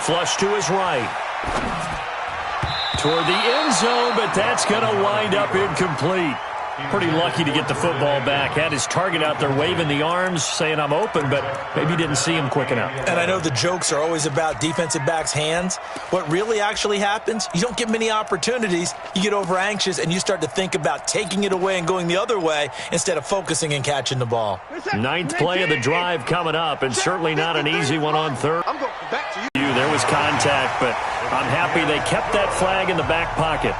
Flush to his right. Toward the end zone, but that's going to wind up incomplete. Pretty lucky to get the football back. Had his target out there waving the arms, saying I'm open, but maybe didn't see him quick enough. And I know the jokes are always about defensive backs' hands. What really actually happens, you don't get many opportunities. You get over anxious, and you start to think about taking it away and going the other way instead of focusing and catching the ball. Ninth play of the drive coming up, and certainly not an easy one on third. I'm going back to you. There was contact, but I'm happy they kept that flag in the back pocket.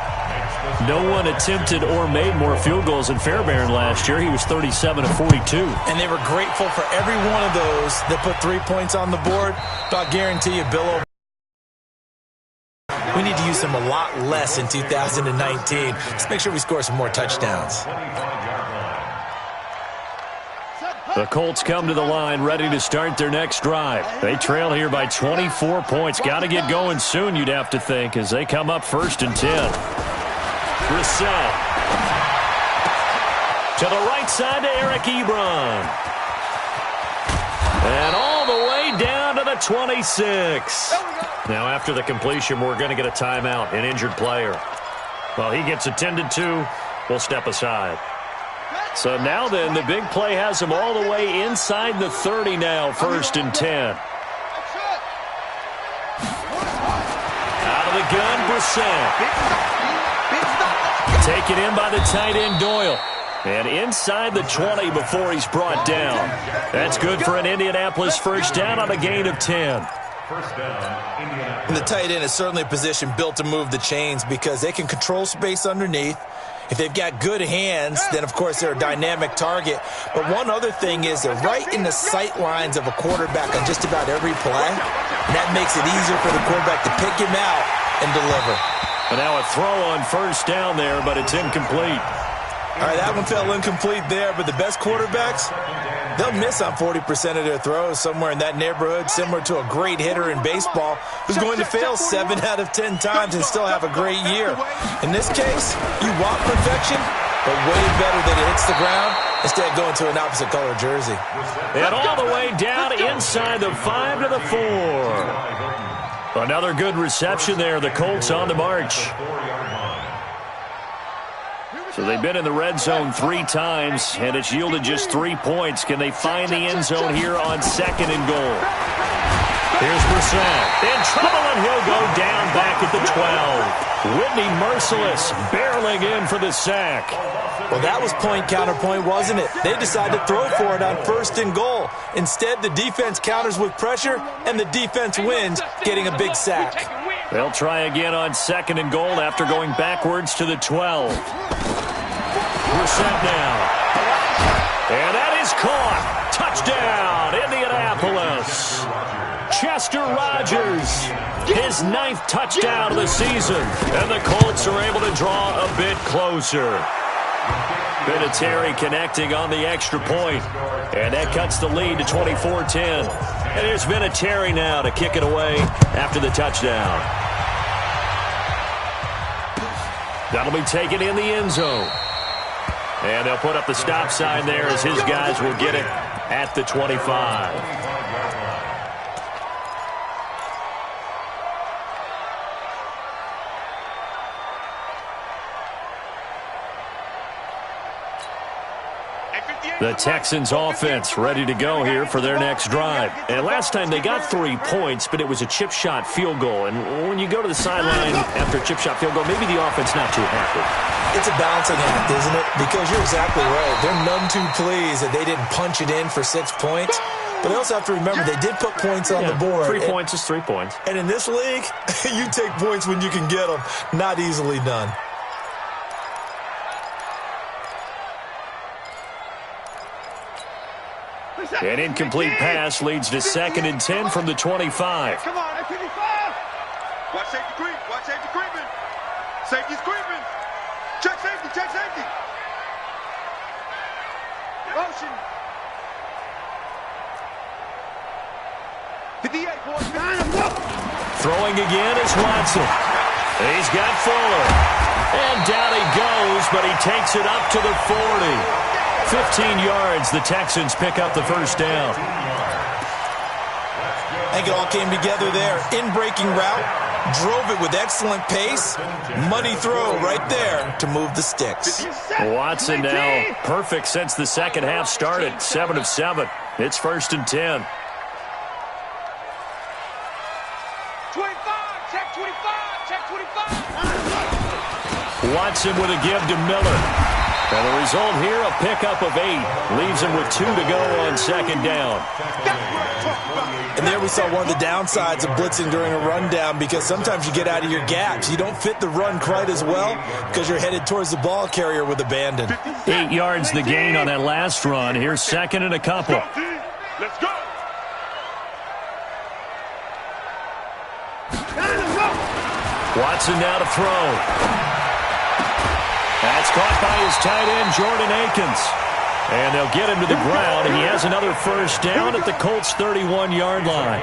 No one attempted or made more field goals than Fairbairn last year. He was 37 of 42. And they were grateful for every one of those that put 3 points on the board. But I guarantee you, Bill, we need to use them a lot less in 2019. Let's make sure we score some more touchdowns. The Colts come to the line ready to start their next drive. They trail here by 24 points. Got to get going soon, you'd have to think, as they come up first and 10. Brissett. To the right side to Eric Ebron. And all the way down to the 26. Now, after the completion, we're going to get a timeout, an injured player. Well, he gets attended to. We'll step aside. So now then, the big play has him all the way inside the 30 now, first and 10. Out of the gun, Brissett. Taken in by the tight end, Doyle. And inside the 20 before he's brought down. That's good for an Indianapolis first down on a gain of 10. First down, Indianapolis. And the tight end is certainly a position built to move the chains because they can control space underneath. If they've got good hands, then, of course, they're a dynamic target. But one other thing is they're right in the sight lines of a quarterback on just about every play. And that makes it easier for the quarterback to pick him out and deliver. And now a throw on first down there, but it's incomplete. All right, that one fell incomplete there, but the best quarterbacks, they'll miss on 40% of their throws, somewhere in that neighborhood, similar to a great hitter in baseball who's going to fail 7 out of 10 times and still have a great year. In this case, you want perfection, but way better that it hits the ground instead of going to an opposite color jersey. And all the way down inside the 5 to the 4. Another good reception there. The Colts on the march. So they've been in the red zone 3 times, and it's yielded just 3 points. Can they find the end zone here on second and goal? Here's Brissett. In trouble, and he'll go down back at the 12. Whitney Merciless barreling in for the sack. Well, that was point counterpoint, wasn't it? They decided to throw for it on first and goal. Instead, the defense counters with pressure, and the defense wins, getting a big sack. They'll try again on second and goal after going backwards to the 12. Brissett now. And that is caught. Touchdown, Indianapolis. Chester Rogers, his 9th touchdown of the season. And the Colts are able to draw a bit closer. Vinatieri connecting on the extra point. And that cuts the lead to 24-10. And here's Vinatieri now to kick it away after the touchdown. That'll be taken in the end zone. And they'll put up the stop sign there as his guys will get it at the 25. The Texans offense ready to go here for their next drive. And last time they got 3 points, but it was a chip shot field goal. And when you go to the sideline after a chip shot field goal, maybe the offense not too happy. It's a balancing act, isn't it? Because you're exactly right. They're none too pleased that they didn't punch it in for 6 points. But they also have to remember they did put points on the board. 3 points is 3 points. And in this league, you take points when you can get them. Not easily done. An incomplete pass leads to 2nd and 10 from the 25. Come on, 55. Watch safety creep. Watch safety creeping. Safety's creeping. Check safety. Check safety. Motion. 58, boys. Throwing again is Watson. He's got Fuller. And down he goes, but he takes it up to the 40. 15 yards, the Texans pick up the first down. I think it all came together there. In-breaking route, drove it with excellent pace. Money throw right there to move the sticks. Watson now perfect since the second half started. 7 of 7. It's 1st and 10. 25. Check 25. Check 25. Watson with a give to Miller. And the result here, a pickup of 8. Leaves him with 2 to go on 2nd down. And there we saw one of the downsides of blitzing during a rundown, because sometimes you get out of your gaps. You don't fit the run quite as well because you're headed towards the ball carrier with abandon. 8 yards the gain on that last run. Here's 2nd and a couple. Let's go. Watson now to throw. That's caught by his tight end, Jordan Akins. And they'll get him to the ground. He has another first down at the Colts' 31-yard line.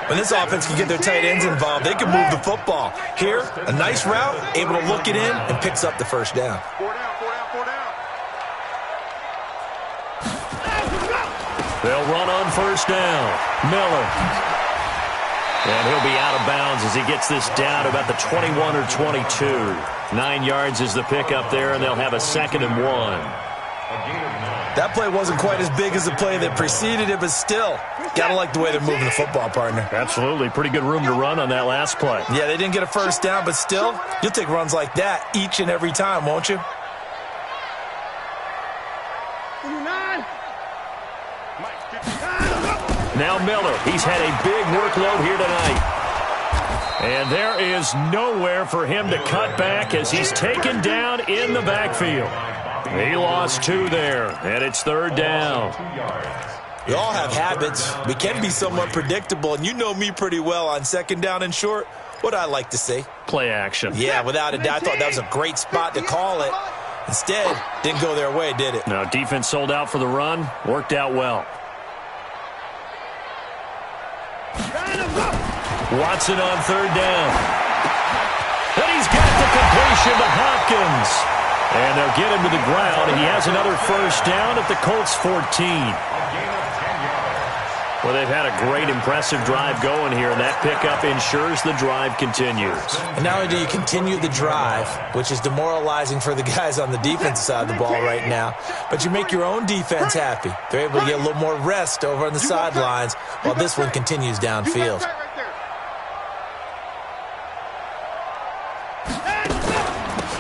When this offense can get their tight ends involved, they can move the football. Here, a nice route, able to look it in, and picks up the first down. 4 down, 4 down, 4 down. They'll run on first down. Miller. And he'll be out of bounds as he gets this down about the 21 or 22. 9 yards is the pickup there, and they'll have a 2nd and 1. That play wasn't quite as big as the play that preceded it, but still, got to like the way they're moving the football, partner. Absolutely. Pretty good room to run on that last play. Yeah, they didn't get a first down, but still, you'll take runs like that each and every time, won't you? Now Miller, he's had a big workload here tonight. And there is nowhere for him to cut back as he's taken down in the backfield. He lost 2 there, and it's 3rd down. We all have habits. We can be somewhat predictable, and you know me pretty well on 2nd down and short. What I like to say? Play action. Yeah, without a doubt. I thought that was a great spot to call it. Instead, didn't go their way, did it? Now, defense sold out for the run. Worked out well. Watson on 3rd down. And he's got the completion to Hopkins. And they'll get him to the ground, and he has another first down at the Colts' 14. Well, they've had a great, impressive drive going here, and that pickup ensures the drive continues. And not only do you continue the drive, which is demoralizing for the guys on the defensive side of the ball right now, but you make your own defense happy. They're able to get a little more rest over on the sidelines while this one continues downfield.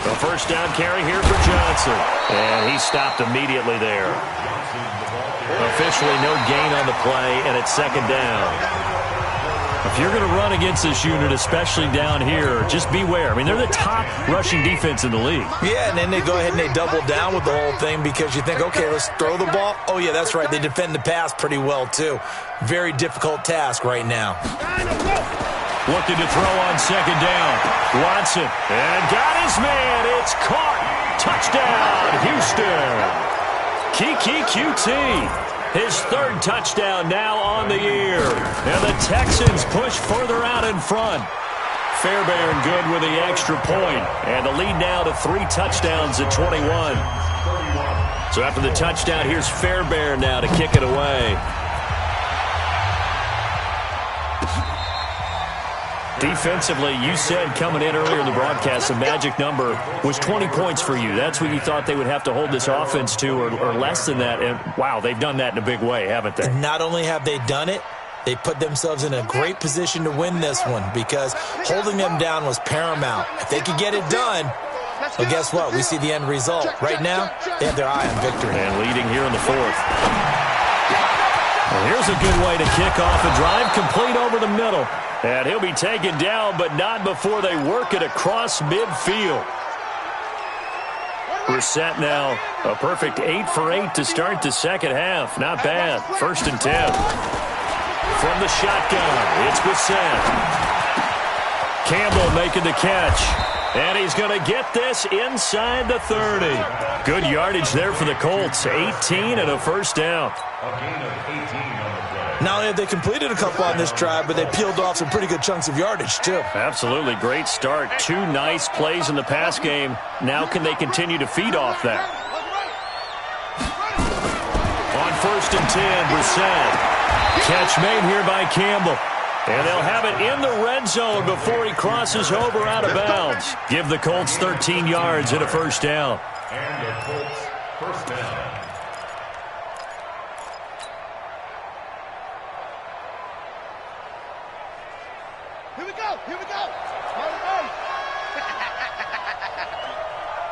The first down carry here for Johnson. And he stopped immediately there. Officially no gain on the play, and it's 2nd down. If you're going to run against this unit, especially down here, just beware. I mean, they're the top rushing defense in the league. Yeah, and then they go ahead and they double down with the whole thing because you think, okay, let's throw the ball. Oh, yeah, that's right. They defend the pass pretty well, too. Very difficult task right now. Looking to throw on 2nd down. Watson. And got his man. It's caught. Touchdown, Houston. Kiki QT. His 3rd touchdown now on the year. And the Texans push further out in front. Fairbairn good with the extra point. And the lead now to 3 touchdowns at 21. So after the touchdown, here's Fairbairn now to kick it away. Defensively, you said coming in earlier in the broadcast, the magic number was 20 points for you. That's what you thought they would have to hold this offense to, or less than that. And, wow, they've done that in a big way, haven't they? And not only have they done it, they put themselves in a great position to win this one because holding them down was paramount. If they could get it done, well, guess what? We see the end result. Right now, they have their eye on victory. And leading here in the 4th. Well, here's a good way to kick off a drive, complete over the middle. And he'll be taken down, but not before they work it across midfield. Brissett now a perfect 8 for 8 to start the second half. Not bad. 1st and 10. From the shotgun, it's Brissett. Campbell making the catch. And he's going to get this inside the 30. Good yardage there for the Colts. 18 and a first down. A gain of 18 on the play. Not only have they completed a couple on this drive, but they peeled off some pretty good chunks of yardage, too. Absolutely. Great start. 2 nice plays in the pass game. Now can they continue to feed off that? On 1st and 10, Brissett. Catch made here by Campbell. And they'll have it in the red zone before he crosses over out of bounds. Give the Colts 13 yards and a first down. And the Colts first down. Here we go. Here we go. All right.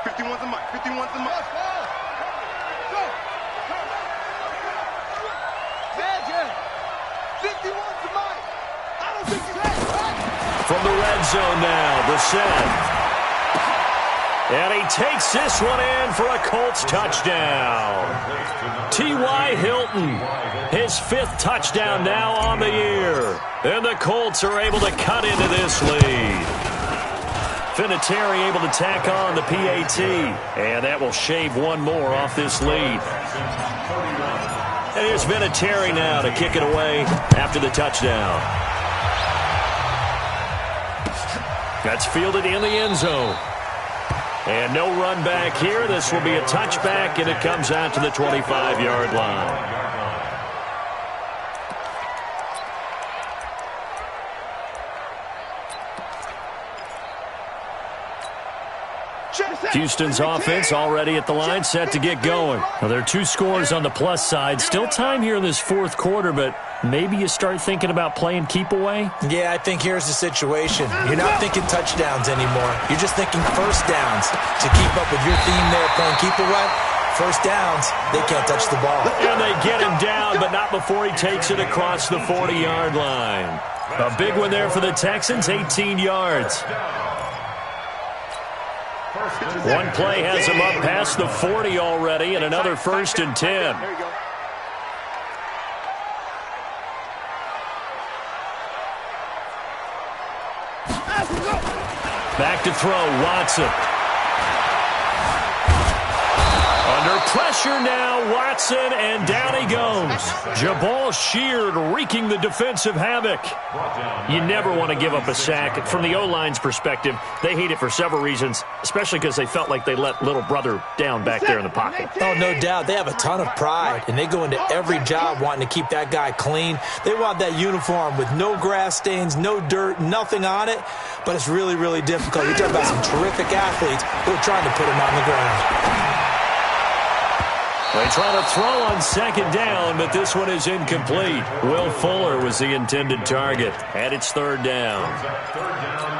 51's the mic. 51's the mic. Go. Magic. 51's the mic. From the red zone now, Brissett. And he takes this one in for a Colts touchdown. T.Y. Hilton, his 5th touchdown now on the year. And the Colts are able to cut into this lead. Vinatieri able to tack on the PAT. And that will shave one more off this lead. And here's Vinatieri now to kick it away after the touchdown. That's fielded in the end zone. And no run back here. This will be a touchback, and it comes out to the 25-yard line. Houston's offense already at the line, set to get going. Well, there are 2 scores on the plus side. Still time here in this 4th quarter, but maybe you start thinking about playing keep away? Yeah, I think here's the situation. You're not thinking touchdowns anymore. You're just thinking first downs. To keep up with your theme there, playing keep away, first downs, they can't touch the ball. And they get him down, but not before he takes it across the 40-yard line. A big one there for the Texans, 18 yards. One play has him up past the 40 already, and another 1st and 10. Back to throw, Watson. Under pressure now, Watson, and down he goes. Jabal Sheard wreaking the defensive havoc. You never want to give up a sack. From the O-line's perspective, they hate it for several reasons, especially because they felt like they let little brother down back there in the pocket. Oh, no doubt. They have a ton of pride, and they go into every job wanting to keep that guy clean. They want that uniform with no grass stains, no dirt, nothing on it, but it's really, really difficult. You're talking about some terrific athletes who are trying to put him on the ground. They try to throw on 2nd down, but this one is incomplete. Will Fuller was the intended target, and it's 3rd down.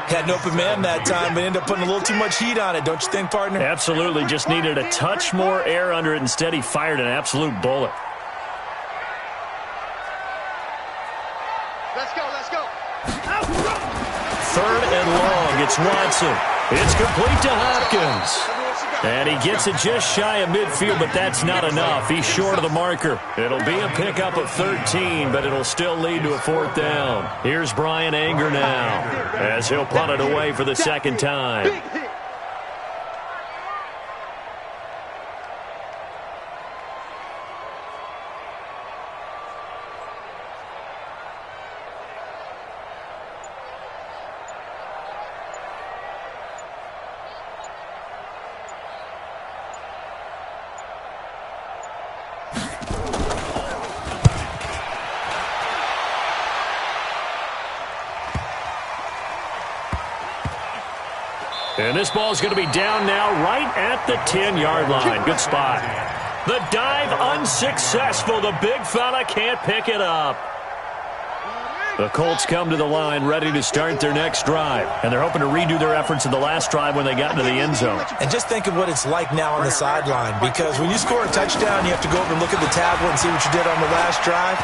Had an open man that time, but ended up putting a little too much heat on it, don't you think, partner? Absolutely. Just needed a touch more air under it. Instead, he fired an absolute bullet. Let's go. 3rd and long. It's Watson. It's complete to Hopkins. And he gets it just shy of midfield, but that's not enough. He's short of the marker. It'll be a pickup of 13, but it'll still lead to a 4th down. Here's Brian Anger now, as he'll punt it away for the 2nd time. And this ball is going to be down now right at the 10-yard line. Good spot. The dive unsuccessful. The big fella can't pick it up. The Colts come to the line ready to start their next drive. And they're hoping to redo their efforts in the last drive when they got into the end zone. And just think of what it's like now on the sideline. Because when you score a touchdown, you have to go over and look at the tablet and see what you did on the last drive.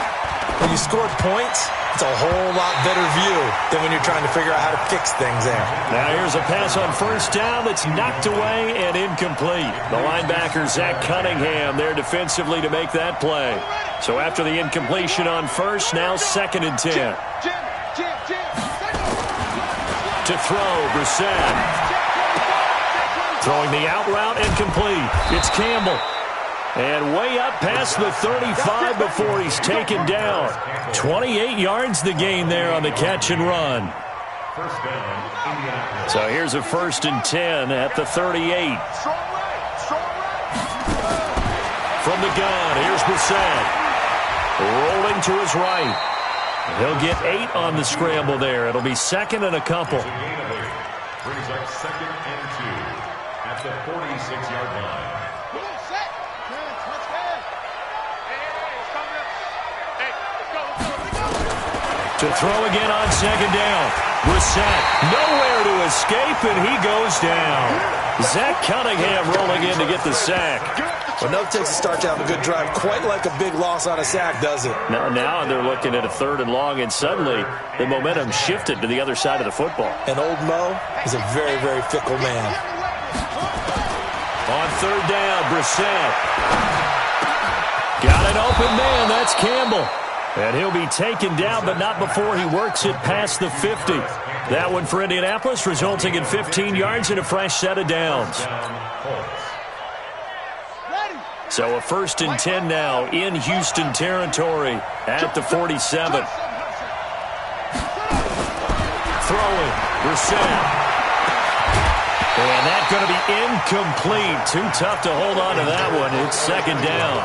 When you scored points, It's a whole lot better view than when you're trying to figure out how to fix things there. Now here's a pass on first down that's knocked away and incomplete. The linebacker, Zach Cunningham, there defensively to make that play. So after the incompletion on first, now 2nd and 10. To throw, Brissett. Throwing the out route and complete. It's Campbell. And way up past the 35 before he's taken down. 28 yards the gain there on the catch and run. So here's a 1st and 10 at the 38. From the gun, here's Brissett. Rolling to his right. He'll get 8 on the scramble there. It'll be 2nd and a couple. Brings up 2nd and 2 at the 46-yard line. To throw again on 2nd down. Brissett nowhere to escape, and he goes down. Zach Cunningham rolling in to get the sack. Well, no takes to start to have a good drive, quite like a big loss on a sack, does it? Now they're looking at a 3rd and long, and suddenly the momentum shifted to the other side of the football. And old Mo is a very, very fickle man. On 3rd down, Brissett. Got an open man. That's Campbell. And he'll be taken down, but not before he works it past the 50. That one for Indianapolis, resulting in 15 yards and a fresh set of downs. So a 1st and 10 now in Houston territory at the 47. Throwing, Brissett. And that's going to be incomplete. Too tough to hold on to that one. It's 2nd down.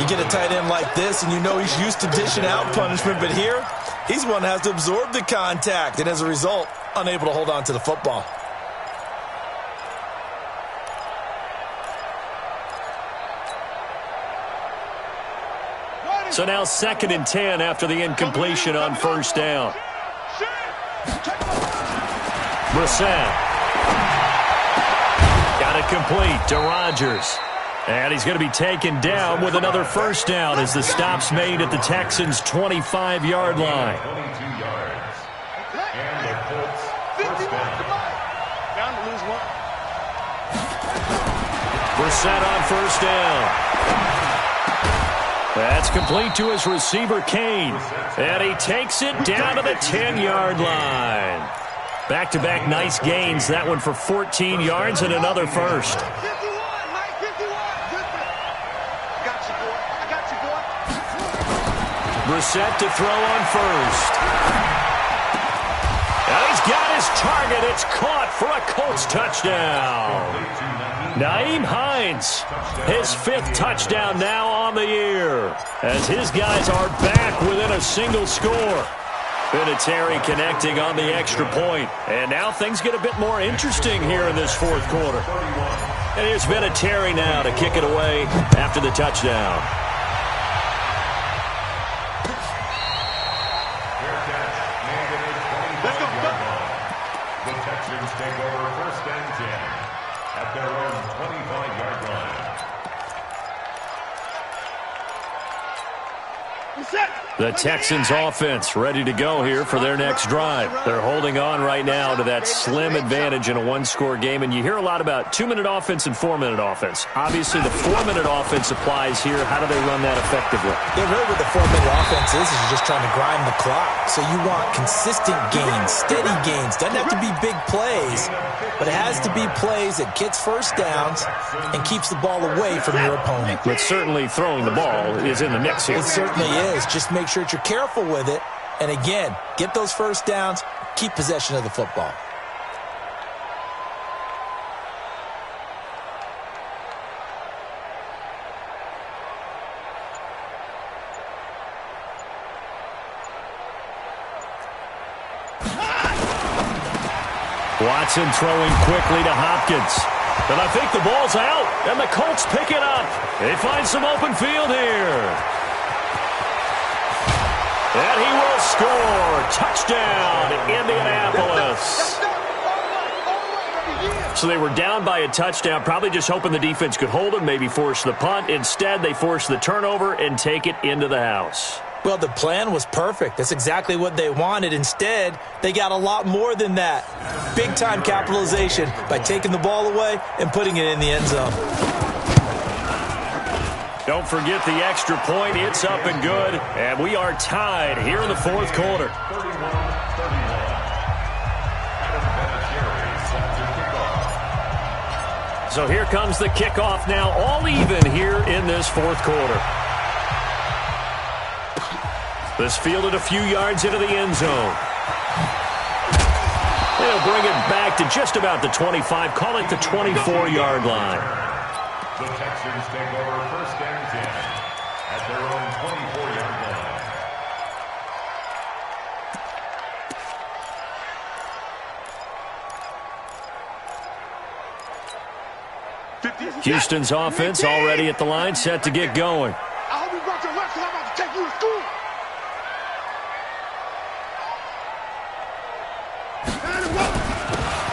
You get a tight end like this, and you know he's used to dishing out punishment, but here, he's one that has to absorb the contact, and as a result, unable to hold on to the football. So now 2nd and 10 after the incompletion on 1st down. Brissett. Got it complete to Rodgers. And he's going to be taken down with another 1st down as the stop's made at the Texans' 25-yard line. 22 yards. And the Colts, 1st down. Down to lose 1. Brissett on 1st down. That's complete to his receiver, Kane. And he takes it down to the 10-yard line. Back-to-back nice gains. That one for 14 yards and another 1st. Brissett to throw on 1st. And he's got his target. It's caught for a Colts touchdown. Nyheim Hines, his 5th touchdown now on the year, as his guys are back within a single score. Vinatieri connecting on the extra point. And now things get a bit more interesting here in this 4th quarter. And here's Vinatieri now to kick it away after the touchdown. The Texans take over 1st and 10 at their own 25-yard line. The Texans offense ready to go here for their next drive. They're holding on right now to that slim advantage in a 1-score game, and you hear a lot about 2-minute offense and 4-minute offense. Obviously, the 4-minute offense applies here. How do they run that effectively? Yeah, really what the 4-minute offense is you're just trying to grind the clock. So you want consistent gains, steady gains. Doesn't have to be big plays, but it has to be plays that gets 1st downs and keeps the ball away from your opponent. But certainly throwing the ball is in the mix here. It certainly is. Just make sure that you're careful with it. And again, get those 1st downs, keep possession of the football. Watson throwing quickly to Hopkins. And I think the ball's out, and the Colts pick it up. They find some open field here. And he will score. Touchdown, Indianapolis. So they were down by a touchdown, probably just hoping the defense could hold them, maybe force the punt. Instead, they force the turnover and take it into the house. Well, the plan was perfect. That's exactly what they wanted. Instead, they got a lot more than that. Big-time capitalization by taking the ball away and putting it in the end zone. Don't forget the extra point. It's up and good. And we are tied here in the fourth quarter. 31-31. So here comes the kickoff now, all even here in this fourth quarter. This fielded a few yards into the end zone. They'll bring it back to just about the 25, call it the 24-yard line. The Texans take over first and 10 at their own 24-yard line. Houston's offense already at the line, set to get going. I hope you brought your lunch because I'm about to take you to school.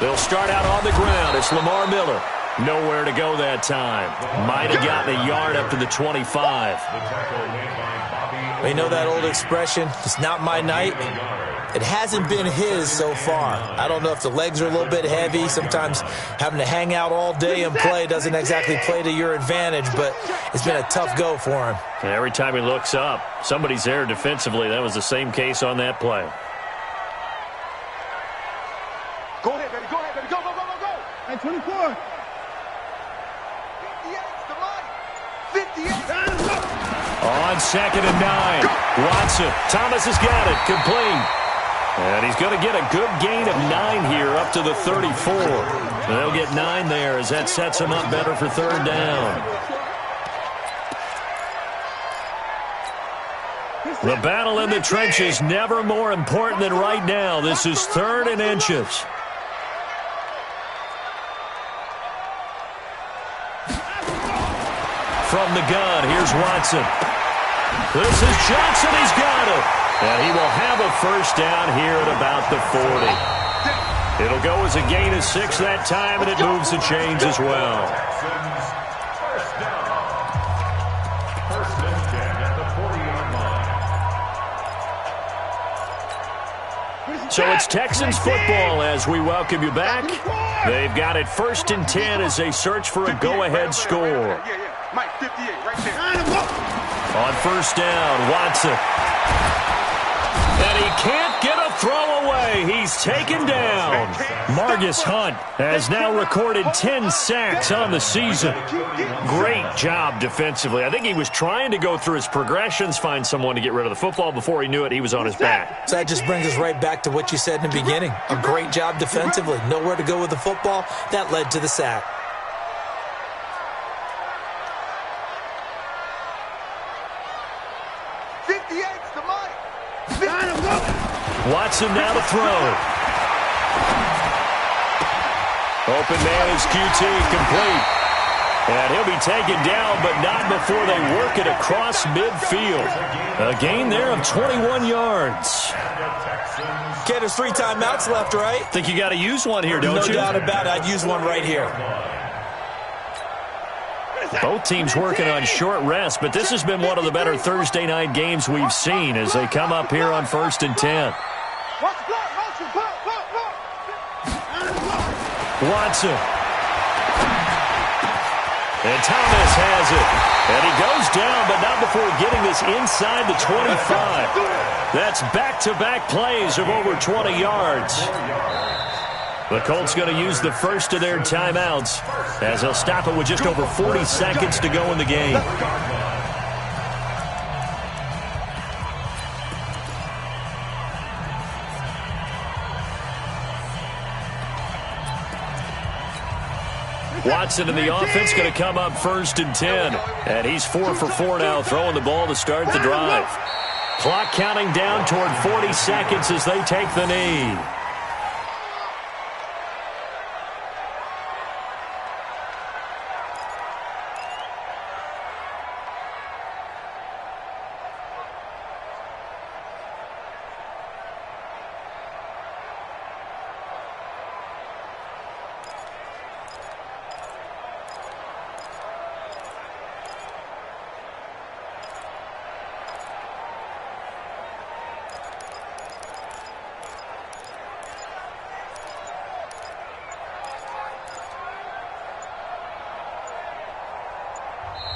They'll start out on the ground. It's Lamar Miller. Nowhere to go that time. Might have gotten a yard up to the 25. You know that old expression, it's not my night? It hasn't been his so far. I don't know if the legs are a little bit heavy. Sometimes having to hang out all day and play doesn't exactly play to your advantage, but it's been a tough go for him. And every time he looks up, somebody's there defensively. That was the same case on that play. Go ahead, baby. Go ahead, baby. Go, go, go, go, go. At 24. 58's the money. 58. On 2nd and 9. Watson. Thomas has got it. Complete. And he's going to get a good gain of 9 here up to the 34. They'll get 9 there as that sets him up better for third down. The battle in the trenches never more important than right now. This is 3rd and inches. From the gun, here's Watson. This is Johnson. He's got it. And he will have a first down here at about the 40. It'll go as a gain of 6 that time, and it moves the chains as well. First down. First and 10 at the 40-yard line. So it's Texans football as we welcome you back. They've got it 1st and 10 as they search for a go-ahead score. Yeah. Mike, 58, right there. On first down, Watson. And he can't get a throw away. He's taken down. Margus Hunt has now recorded 10 sacks on the season. Great job defensively. I think he was trying to go through his progressions, find someone to get rid of the football. Before he knew it, he was on his back. So that just brings us right back to what you said in the beginning. A great job defensively. Nowhere to go with the football. That led to the sack. Watson now to throw. Open man is QT, complete. And he'll be taken down, but not before they work it across midfield. A gain there of 21 yards. Okay, there's 3 timeouts left, right? Think you got to use one here, don't you? No doubt about it. I'd use one right here. Both teams working on short rest, but this has been one of the better Thursday night games we've seen as they come up here on 1st and 10. Watson. And Thomas has it. And he goes down, but not before getting this inside the 25. That's back-to-back plays of over 20 yards. The Colts going to use the first of their timeouts as they'll stop it with just over 40 seconds to go in the game. Watson and the offense going to come up 1st and 10. And he's 4 for 4 now, throwing the ball to start the drive. Clock counting down toward 40 seconds as they take the knee.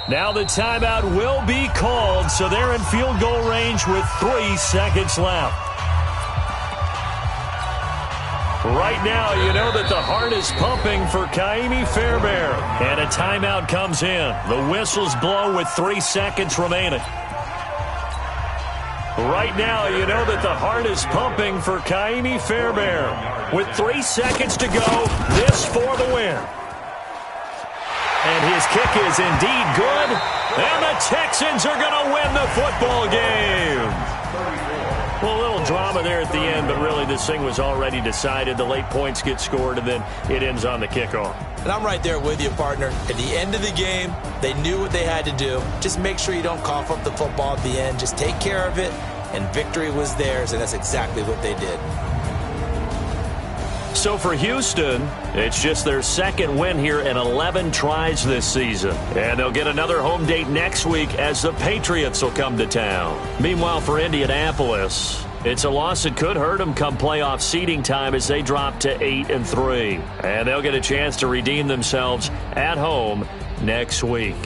Now the timeout will be called, so they're in field goal range with 3 seconds left. Right now, you know that the heart is pumping for Kaimi Fairbairn. And a timeout comes in. The whistles blow with 3 seconds remaining. Right now, you know that the heart is pumping for Kaimi Fairbairn. With 3 seconds to go, this for the win. And his kick is indeed good. And the Texans are going to win the football game. Well, a little drama there at the end, but really this thing was already decided. The late points get scored, and then it ends on the kickoff. And I'm right there with you, partner. At the end of the game, they knew what they had to do. Just make sure you don't cough up the football at the end. Just take care of it, and victory was theirs, and that's exactly what they did. So for Houston, it's just their second win here in 11 tries this season. And they'll get another home date next week as the Patriots will come to town. Meanwhile, for Indianapolis, it's a loss that could hurt them come playoff seeding time as they drop to 8-3. And they'll get a chance to redeem themselves at home next week.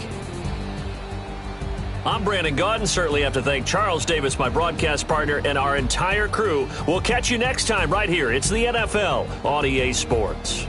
I'm Brandon Gaudin. Certainly have to thank Charles Davis, my broadcast partner, and our entire crew. We'll catch you next time right here. It's the NFL on EA Sports.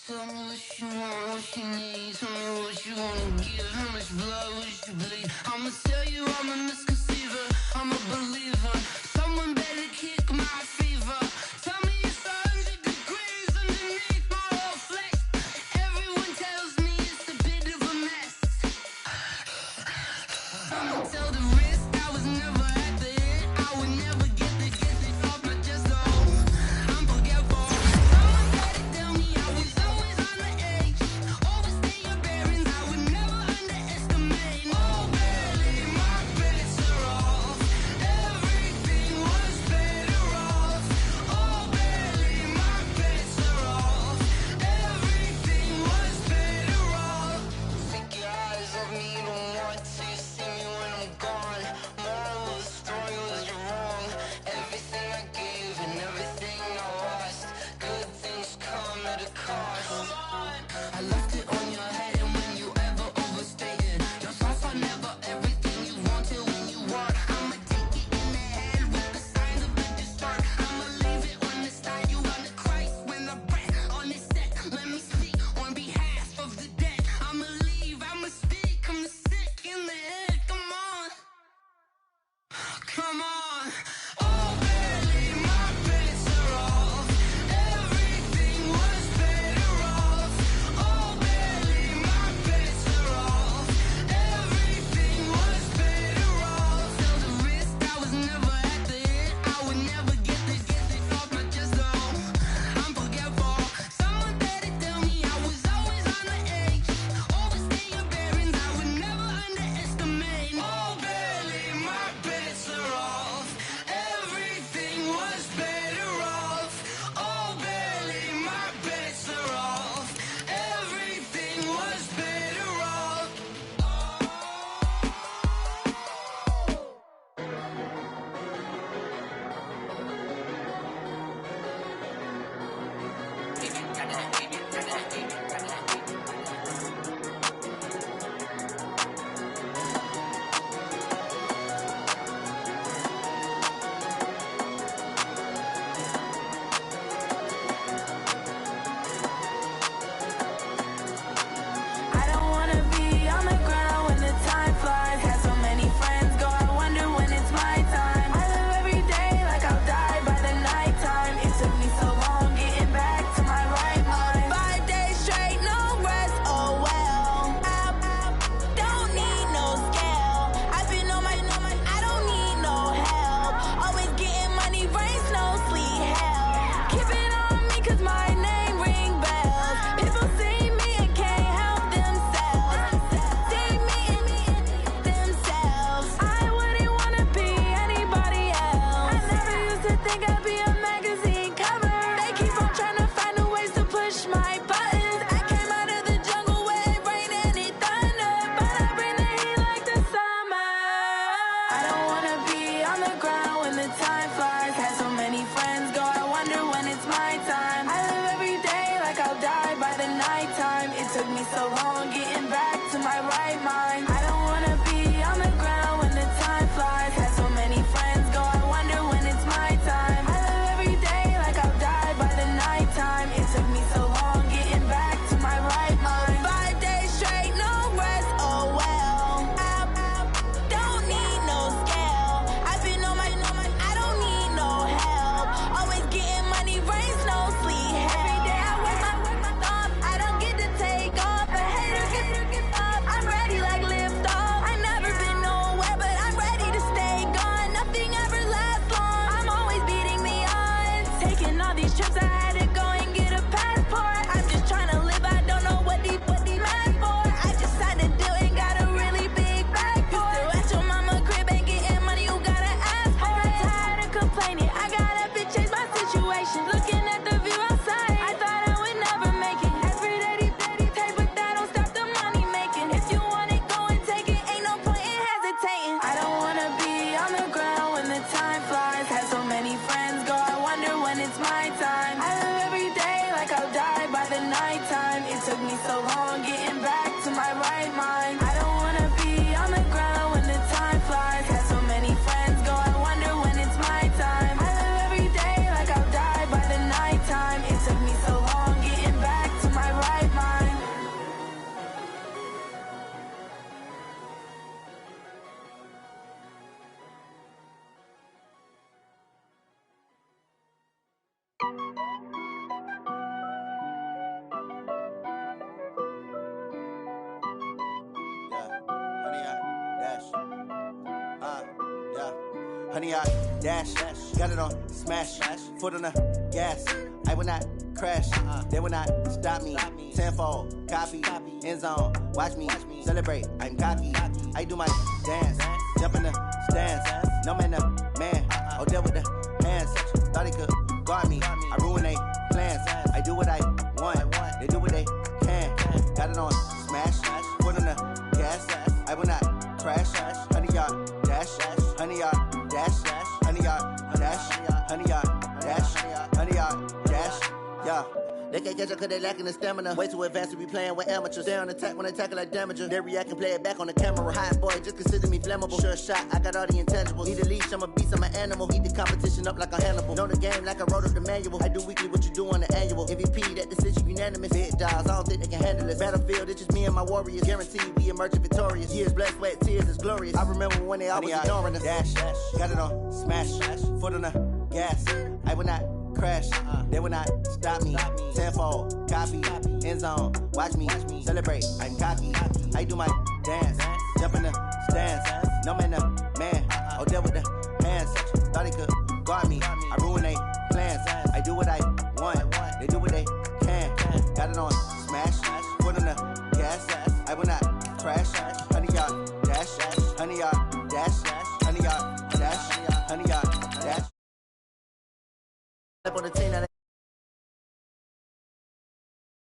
Tell me what you want, what you need. Tell me what you wanna give. How much blood would you bleed? I'ma tell you I'm a misconceiver. I'm a believer. Someone better kick my fever. Tell me it's 100 degrees underneath my whole flesh. Everyone tells me it's a bit of a mess. I'ma tell the risk I was never at the end. I would never get it off my chest. I'm forgetful. Someone better tell me I was always on the edge. Overstay your bearings, I would never underestimate. Oh, barely, my bets are off. Everything all these trips, I had to go and get a passport. I'm just trying to live, I don't know what these mad for. I just signed a deal and got a really big bag for it. You still at your mama crib, ain't getting money, you gotta ask for it. I got tired of complaining, I got up and changed my situation. Looking at the view outside, I thought I would never make it. Every day they take, but that don't stop the money making. If you want it, go and take it, ain't no point in hesitating. I don't wanna be on the ground when the time flies. Had so many friends go, I wonder when it's my time. I live every day like I'll die by the nighttime. It took me so long getting back to my right mind. I don't wanna be on the ground when the time flies. Had so many friends go, I wonder when it's my time. I live every day like I'll die by the nighttime. It took me so long getting back to my right mind. Honey, I dash, got it on smash, foot on the gas. I will not crash, they will not stop me. Tenfold, copy, end zone, watch me celebrate. I'm cocky, I do my dance, jump in the stands. No man, man, oh there with the hands. Thought he could guard me, I ruin they plans. I do what I want, they do what they can. Got it on smash, foot on the gas. I will not crash, honey, y'all dash, honey, y'all dash, honey, y'all dash, honey, y'all dash, honey, y'all dash, yeah. They can't catch up cause they lacking the stamina. Way too advanced to be playing with amateurs. They on attack when they tackle like damager. They react and play it back on the camera. Hot boy, just consider me flammable. Sure shot, I got all the intangibles. Need a leash, I'm a beast, I'm an animal. Eat the competition up like a Hannibal. Know the game like I wrote up the manual. I do weekly what you do on the annual. MVP, that decision unanimous. Big dogs, I don't think they can handle this. Battlefield, it's just me and my warriors. Guaranteed we emerge victorious. Years, blood, sweat, tears, is glorious. I remember when they always ignoring us. Dash, got it on smash, foot on the gas. I will not crash, they will not stop me. Tenfold, copy, end zone, watch me celebrate. I'm cocky, I do my dance, jump in the stands. No man, man, oh there with the hands. Thought he could guard me, I ruin they plans. I do what I want, they do what they can. Got it on smash, foot on the gas. I will not crash,